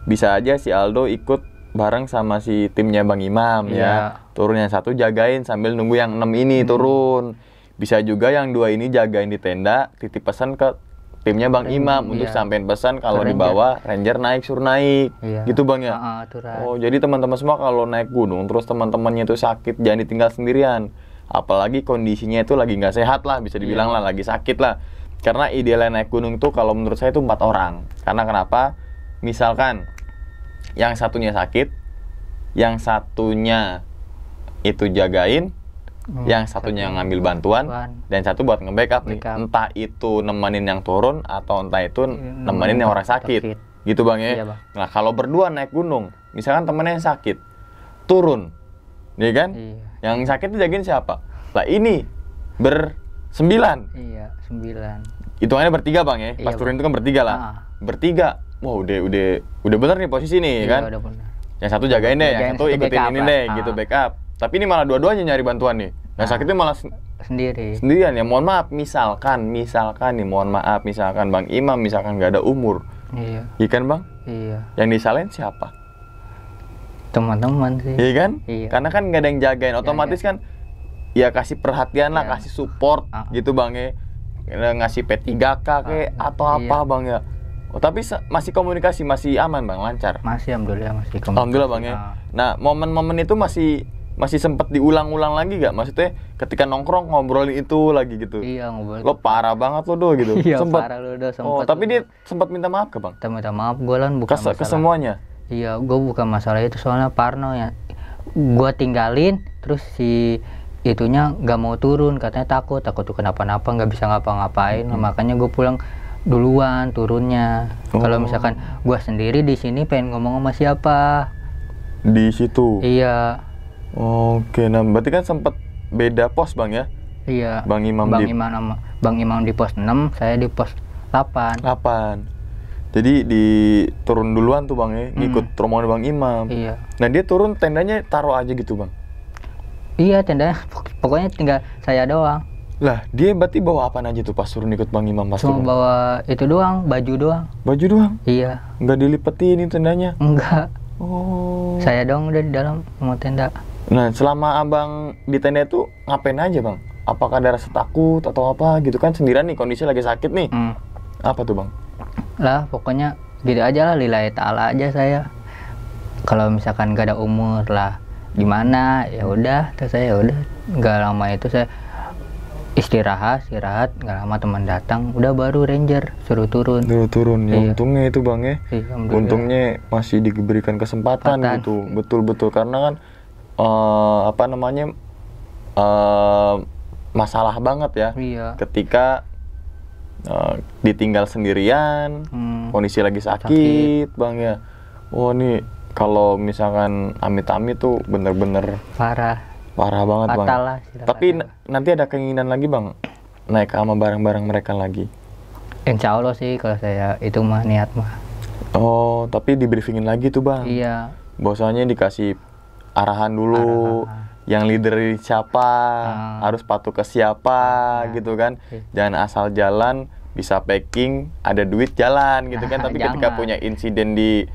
bisa aja si Aldo ikut bareng sama si timnya Bang Imam Iya. ya. Turun yang satu jagain sambil nunggu yang 6 ini turun. Bisa juga yang 2 ini jagain di tenda, titip pesan ke timnya Bang Imam untuk Iya. sampein pesan kalau Ke di bawah ranger naik suruh naik. Iya. Gitu Bang ya? Aturan. Oh, jadi teman-teman semua kalau naik gunung terus teman-temannya itu sakit jangan ditinggal sendirian. Apalagi kondisinya itu lagi nggak sehat lah, bisa dibilang lah, lagi sakit lah. Karena idealnya naik gunung tuh kalau menurut saya itu 4 orang. Karena kenapa? Misalkan yang satunya sakit, yang satunya itu jagain, yang satunya ngambil bantuan, dan satu buat nge-backup nih. Backup. Entah itu nemenin yang turun atau entah itu nemenin yang orang sakit. Gitu Bang ya. Iya, Bang. Nah, kalau berdua naik gunung, misalkan temennya yang sakit, turun. Iya kan? Iya. Yang sakit itu jagain siapa? Lah ini ber-9. Iya, 9. Hitungannya bertiga Bang ya. Pas Iya, turun Bang. itu kan bertiga lah. Bertiga. Wah, udah bener nih posisi nih Iya, kan. udah benar. Yang satu jagain deh, yang Jagain, satu satu ikutin backup ini lah. deh, gitu backup. Tapi ini malah dua-duanya nyari bantuan nih. Yang sakitnya malah Sendiri. sendirian ya. Mohon maaf, misalkan nih, mohon maaf, misalkan Bang Imam misalkan nggak ada umur, Iya. iya kan Bang? Iya. Yang disalahin siapa? Teman-teman sih. Iya kan? Iya. Karena kan nggak ada yang jagain, otomatis kan ya kasih perhatian lah, Iya. kasih support gitu Bang ya. Ngasih P3K kayak atau apa Bang ya. Oh, tapi masih komunikasi, masih aman Bang, lancar. Masih alhamdulillah masih komunikasi. Alhamdulillah Bang ya. Nah, momen-momen itu masih sempat diulang-ulang lagi gak? Maksudnya ketika nongkrong ngobrolin itu lagi gitu. Iya, ngobrol. Lo parah banget lo do gitu. Iya, Sempet. parah lu udah Oh, sempat. tapi dia sempat minta maaf ke Bang? minta maaf gue Lan, bukan masalah. Ke semuanya. Iya, gue bukan masalah itu, soalnya Parno ya. Gue tinggalin, terus si itunya nggak mau turun, katanya takut tuh kenapa-napa, nggak bisa ngapa-ngapain. Makanya gue pulang duluan turunnya. Kalau misalkan gue sendiri di sini pengen ngomong sama siapa? Di situ. Iya, Oke, nah berarti kan sempat beda pos Bang ya? iya. Bang Imam Bang Imam di pos 6, saya di pos 8. 8. Jadi di turun duluan tuh Bang ya, ngikut rombongan Bang Imam. Iya. Nah dia turun tendanya taruh aja gitu Bang? Iya, tenda pokoknya tinggal saya doang. Lah dia berarti bawa apa aja tuh pas turun ikut Bang Imam pas Cuma turun? bawa itu doang, baju doang. Baju doang? Iya, Nggak dilipetin ini tendanya? enggak. Oh. Saya doang udah di dalam mau tenda. Nah selama Abang di tenda itu ngapain aja Bang? Apakah ada rasa takut atau apa gitu kan, sendirian nih, kondisi lagi sakit nih? Apa tuh Bang? Lah pokoknya gitu aja lah, lillahi ta'ala aja saya. Kalau misalkan gak ada umur lah gimana, ya udah, terus saya udah nggak lama itu saya istirahat, nggak lama teman datang, udah baru ranger suruh turun. Turun ya. Iya. Untungnya itu Bang ya. Iya, alhamdulillah. Untungnya masih diberikan kesempatan gitu. Betul-betul, karena kan apa namanya, masalah banget ya. Iya. Ketika ditinggal sendirian, kondisi lagi sakit Bang ya. Oh nih kalau misalkan amit-amit tuh bener-bener Parah banget Bang. fatal lah, Tapi nanti ada keinginan lagi Bang naik sama barang-barang mereka lagi? insya Allah sih kalau saya itu mah niat mah. Oh, tapi di briefingin lagi tuh Bang. Iya. Bahwasanya dikasih arahan dulu, yang leader siapa, harus patuh ke siapa gitu kan. Jangan asal jalan, bisa packing, ada duit jalan gitu kan. Tapi ketika punya insiden di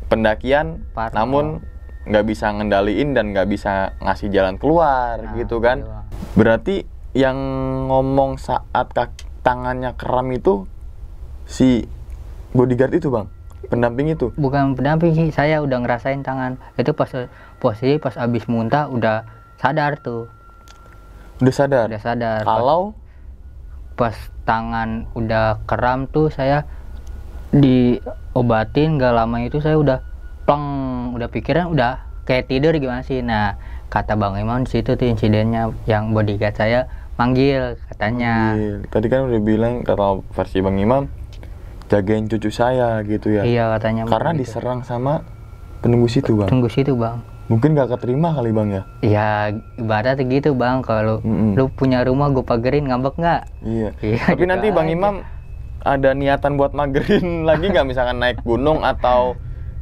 pendakian, namun nggak bisa ngendaliin dan nggak bisa ngasih jalan keluar gitu kan. Berarti yang ngomong saat tangannya kram itu si bodyguard itu bang, pendamping itu? Bukan pendamping sih, saya udah ngerasain tangan itu pas posisi pas abis muntah udah sadar tuh. Udah sadar? Udah sadar. Kalau Pas tangan udah kram tuh saya diobatin, gak lama itu saya udah pleng, udah pikiran udah kayak tidur gimana sih. Nah kata Bang Imam di situ tuh insidennya yang bodyguard saya manggil katanya. Tadi kan udah bilang kata versi Bang Imam jagain cucu saya gitu ya. Iya katanya. Karena begitu. diserang sama penunggu situ bang. Tunggu situ bang. Mungkin gak keterima kali bang ya. Ya ibaratnya gitu bang, kalau lu punya rumah gue pagerin ngambek nggak? Iya. Tapi gitu nanti Bang aja. Imam ada niatan buat magerin lagi nggak, misalkan naik gunung atau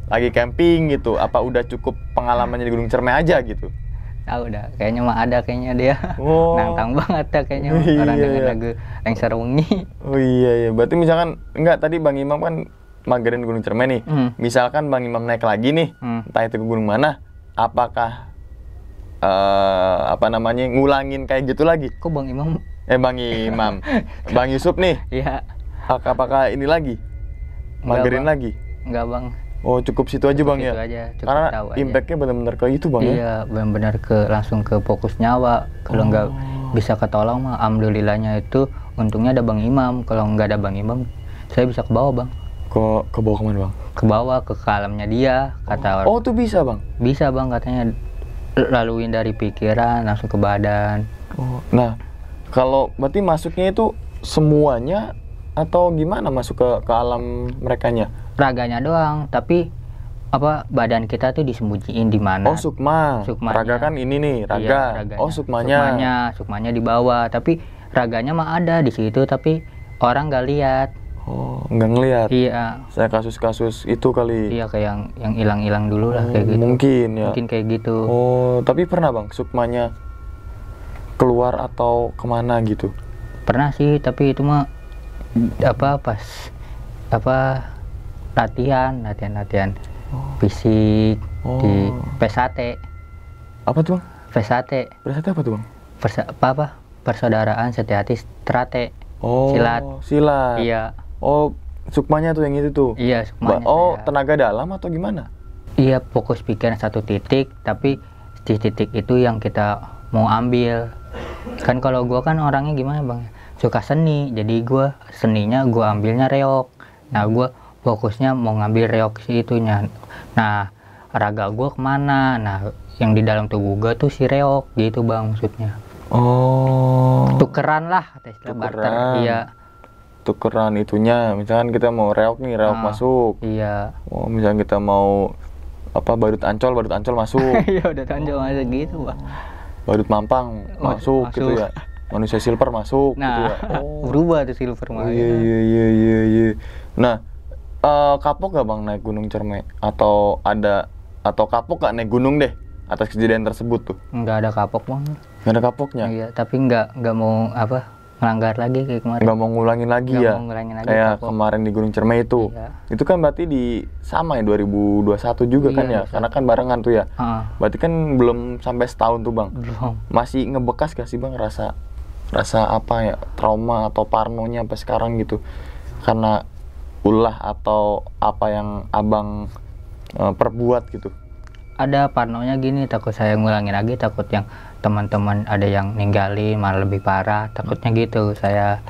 lagi camping gitu? Apa udah cukup pengalamannya di Gunung Cermai aja gitu? Tahu dah, kayaknya mah ada kayaknya dia. Oh. Nantang banget dah kayaknya Iya, orang dengan iya. lagu Lengser Wengi. Oh iya. Berarti misalkan enggak, tadi Bang Imam kan magerin Gunung Cermai nih. Misalkan Bang Imam naik lagi nih, entah itu ke gunung mana, apakah ngulangin kayak gitu lagi? Kok Bang Imam? Bang Imam, Bang Yusuf nih, Iya. apakah ini lagi magerin Bang. lagi? Enggak bang. Oh cukup situ aja bang Situ ya? aja, cukup Karena tahu aja. impactnya benar-benar ke itu bang ya? Iya, benar-benar langsung ke fokus nyawa. Kalau nggak bisa ketolong mah, alhamdulillahnya itu untungnya ada Bang Imam. Kalau nggak ada Bang Imam, saya bisa ke bawah bang. Ke bawah kemana bang? Ke bawah ke kalamnya dia kata orang. Oh tuh bisa bang? Bisa bang katanya, laluin dari pikiran langsung ke badan. Nah kalau berarti masuknya itu semuanya atau gimana masuk ke alam merekanya? Raganya doang, tapi apa badan kita tuh disembunyiin di mana? Oh sukma. Sukmanya. Raga kan ini nih raga. Iya, raganya. Oh sukmanya. Sukmanya di bawah, tapi raganya mah ada di situ, tapi orang nggak lihat. Oh nggak ngelihat. Iya. Saya kasus-kasus itu kali. Iya kayak yang hilang-hilang dulu lah kayak gitu. Mungkin ya. Mungkin kayak gitu. Oh tapi pernah bang sukmanya keluar atau kemana gitu? Pernah sih, tapi itu mah pas latihan fisik di PSAT. Apa tuh bang? PSAT. PSAT apa tuh bang? Persaudaraan Setiati Strate. Oh Silat. Silat. Iya. Oh sukmanya tuh yang itu tuh? Iya sukmanya. Oh saya. tenaga dalam atau gimana? Iya, fokus pikiran satu titik, tapi di titik itu yang kita mau ambil. Kan kalau gua kan orangnya gimana bang, suka seni, jadi gua seninya gua ambilnya reok. Nah gua fokusnya mau ngambil reok si itunya. Nah raga gua kemana? Nah yang di dalam tubuh gua tuh si reok gitu bang maksudnya. Oh Tukeran lah kata istilah barter. Iya. Tukeran itunya, misalkan kita mau reok nih, reok masuk. Iya. Oh misalkan kita mau badut ancol masuk. Iya udah tonjol masa gitu bang. Badut mampang masuk gitu ya. Manusia silver masuk gitu Nah ya. berubah tuh silver mah. Iya. Nah kapok gak bang naik Gunung Cermai? Atau kapok gak naik gunung deh atas kejadian tersebut tuh? Nggak ada kapok bang. Gak ada kapoknya? Iya, tapi nggak mau melanggar lagi kayak kemarin. Nggak mau ngulangin lagi Nggak ya? mau ngulangin lagi Kayak kapok. kemarin di Gunung Cermai itu. Iya. Itu kan berarti sama ya 2021 juga kan ya? 21. Karena kan barengan tuh ya. Berarti kan belum sampai setahun tuh bang. Belum. Masih ngebekas gak sih bang rasa apa ya, trauma atau parnonya sampai sekarang gitu? Karena ulah atau apa yang abang perbuat gitu? Ada parnonya gini, takut saya ngulangin lagi, takut yang teman-teman ada yang ninggalin malah lebih parah, takutnya gitu saya.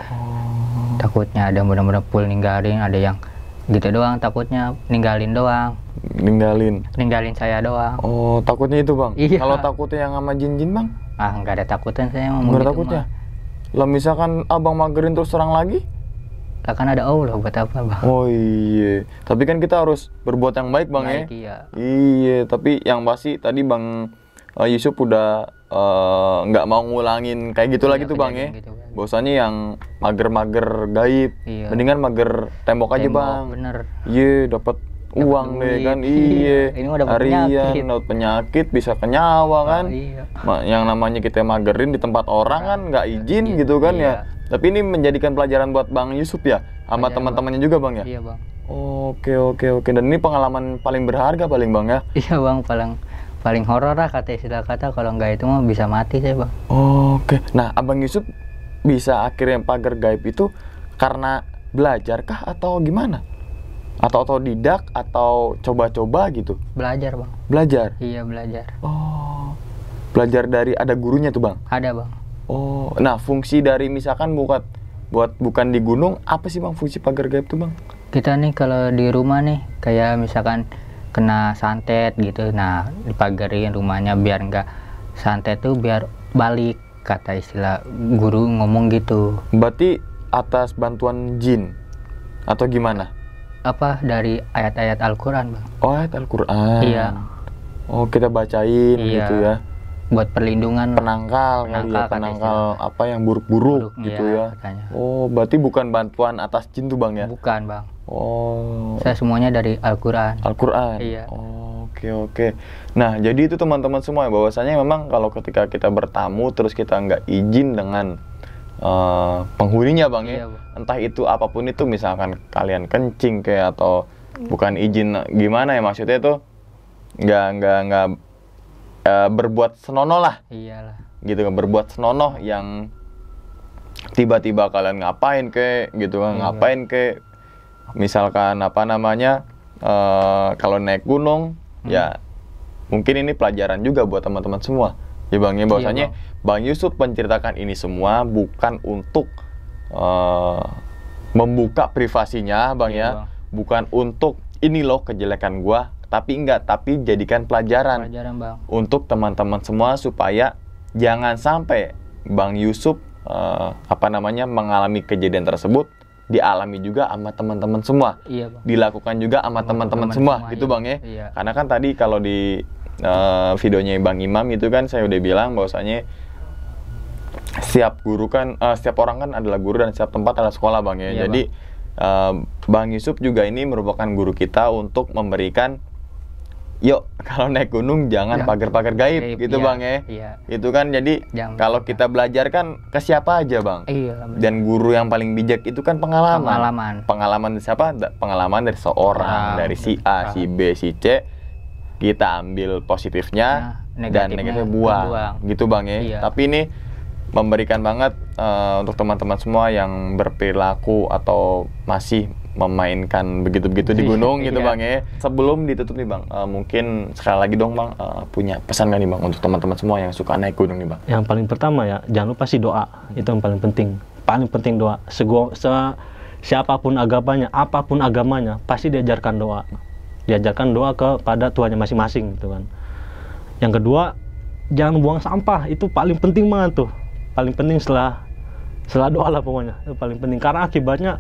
Takutnya ada benar-benar full ninggalin, ada yang gitu doang, takutnya ninggalin doang. Ninggalin saya doang. Oh takutnya itu bang? Iya. Kalau takutnya yang sama jin-jin bang? Nggak ada takutan saya mau Nggak ada gitu takutnya? mah. Lah misalkan abang magerin terus serang lagi? Lah kan ada Allah buat apa bang? Oh iya, tapi kan kita harus berbuat yang baik bang Baik, ya? iya. Iya, tapi yang pasti tadi bang Yusuf udah nggak mau ngulangin kayak gitu Iya, lagi tuh bang ya? kejadian gitu kan. Bahwasanya yang mager-mager gaib, Iya. mendingan mager tembok aja bang. Bener. Iya, dapat uang deh duit. kan? Iya, Iya. ini mah dapat Harian, penyakit. dapat penyakit, bisa ke nyawa kan? Iya. Yang namanya kita magerin di tempat orang kan nggak izin gitu kan ya. Iya. Tapi ini menjadikan pelajaran buat Bang Yusuf ya, sama teman-temannya juga bang ya. Iya bang. Oke. Dan ini pengalaman paling berharga paling bang ya. Iya bang, paling horor lah kata istilah kata, kalau nggak itu mah bisa mati saya bang. Oke. Nah, Abang Yusuf bisa akhirnya pagar gaib itu karena belajar kah atau gimana? Atau otodidak atau coba-coba gitu? Belajar bang. Belajar? Iya belajar. Oh, belajar dari ada gurunya tuh bang? Ada bang. Oh, nah fungsi dari misalkan bukan di gunung, apa sih bang fungsi pagar gaib tuh bang? Kita nih kalau di rumah nih kayak misalkan kena santet gitu, nah dipagarin rumahnya biar nggak santet tuh, biar balik, kata istilah guru ngomong gitu. Berarti atas bantuan jin atau gimana? Apa dari ayat-ayat Al-Quran bang? Oh, ayat Al-Quran. Iya. Oh, kita bacain Iya. gitu ya. Buat perlindungan. Penangkal kali ya, Penangkal, kata penangkal istilah. apa yang buruk-buruk Buruk, gitu iya, ya. katanya. Oh, berarti bukan bantuan atas jin tuh bang ya? Bukan bang. Oh, Saya semuanya dari Al-Quran. Al-Quran. Iya. Oh, oke. Nah, jadi itu teman-teman semua ya, bahwasanya memang kalau ketika kita bertamu terus kita nggak izin dengan penghuninya bang ya, Iya, Bang. entah itu apapun itu, misalkan kalian kencing kayak atau bukan izin gimana ya, maksudnya itu nggak berbuat senonoh lah Iyalah. gitu kan, berbuat senonoh yang tiba-tiba kalian ngapain kek gitu kan, Iya. ngapain kek, misalkan apa namanya kalau naik gunung ya, mungkin ini pelajaran juga buat teman-teman semua ya bang ya, bahwasanya Iya, Bang Yusuf menceritakan ini semua bukan untuk membuka privasinya bang Iya, ya, Bang. bukan untuk ini loh kejelekan gua, tapi jadikan pelajaran Pelajaran bang. untuk teman-teman semua supaya jangan sampai Bang Yusuf mengalami kejadian tersebut dialami juga sama teman-teman semua, Iya bang. dilakukan juga sama teman-teman semua gitu iya. bang ya. Iya. Karena kan tadi kalau di videonya Bang Imam itu kan saya udah bilang bahwasanya setiap orang kan adalah guru dan setiap tempat adalah sekolah bang ya. Iya, Jadi Bang Yusuf juga ini merupakan guru kita untuk memberikan, yuk kalau naik gunung jangan Ya, pagar-pagar gaib gitu iya, bang ya. Iya. Itu kan jadi Jangan kalau pagar. kita belajar kan ke siapa aja bang. Iya. benar. Dan guru yang paling bijak itu kan pengalaman. Pengalaman. Pengalaman dari siapa? Pengalaman dari seorang, dari si A, si B, si C. Kita ambil positifnya Nah, dan negatifnya negatifnya buang. buang. Gitu bang ya. Iya. Tapi ini memberikan banget untuk teman-teman semua yang berperilaku atau masih memainkan begitu-begitu di gunung gitu Iya. bang ya. Sebelum ditutup nih bang, mungkin sekali lagi dong bang, punya pesan nggak nih bang untuk teman-teman semua yang suka naik gunung nih bang? Yang paling pertama ya, jangan lupa sih doa. Itu yang paling penting. Paling penting doa. Siapapun agamanya, apapun agamanya, pasti diajarkan doa. Diajarkan doa kepada Tuhannya masing-masing gitu kan. Yang kedua, jangan buang sampah. Itu paling penting banget tuh. Paling penting setelah doa lah pokoknya. Itu paling penting karena akibatnya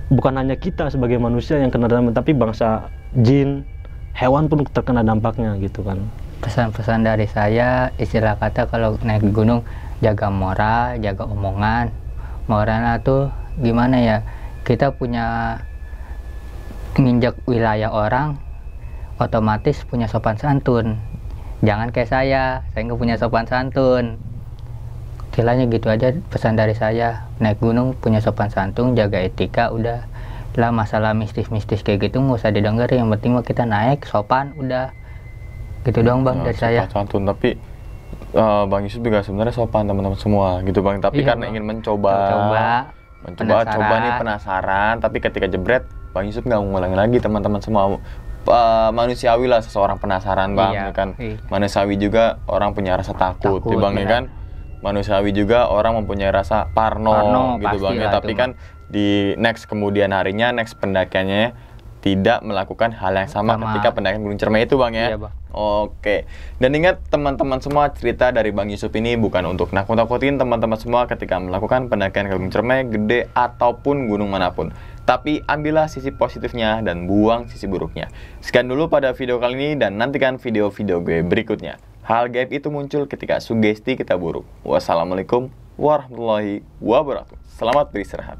bukan hanya kita sebagai manusia yang kena dampak, tapi bangsa jin, hewan pun terkena dampaknya gitu kan. Pesan-pesan dari saya, istilah kata kalau naik gunung, jaga moral, jaga omongan. Moralnya tuh gimana ya, kita punya nginjak wilayah orang, otomatis punya sopan santun. Jangan kayak saya nggak punya sopan santun. Istilahnya gitu aja pesan dari saya. Naik gunung punya sopan santun, jaga etika, udah lah. Masalah mistis-mistis kayak gitu nggak usah didengerin, yang penting mah kita naik sopan, udah gitu doang bang dari saya. Sopan santun, tapi Bang Yusuf juga sebenarnya sopan teman-teman semua gitu bang, tapi Iya, karena Bang. ingin mencoba coba nih penasaran, tapi ketika jebret Bang Yusuf nggak ngulangi lagi teman-teman semua. Manusiawi lah seseorang penasaran bang, Iya, ya kan. iya. Manusiawi juga orang punya rasa takut, ya, bang ya benar. kan. Manusiawi juga orang mempunyai rasa parno gitu bang ya. pastilah Tapi itu, kan di kemudian harinya, pendakiannya tidak melakukan hal yang sama ketika pendakian Gunung Ciremai itu bang ya. Iya, Bang. Oke. Dan ingat teman-teman semua, cerita dari Bang Yusuf ini bukan untuk nakut-nakutin teman-teman semua ketika melakukan pendakian ke Gunung Ciremai, gede ataupun gunung manapun. Tapi ambillah sisi positifnya dan buang sisi buruknya. Sekian dulu pada video kali ini dan nantikan video-video gue berikutnya. Hal gaib itu muncul ketika sugesti kita buruk. Wassalamualaikum warahmatullahi wabarakatuh. Selamat beristirahat.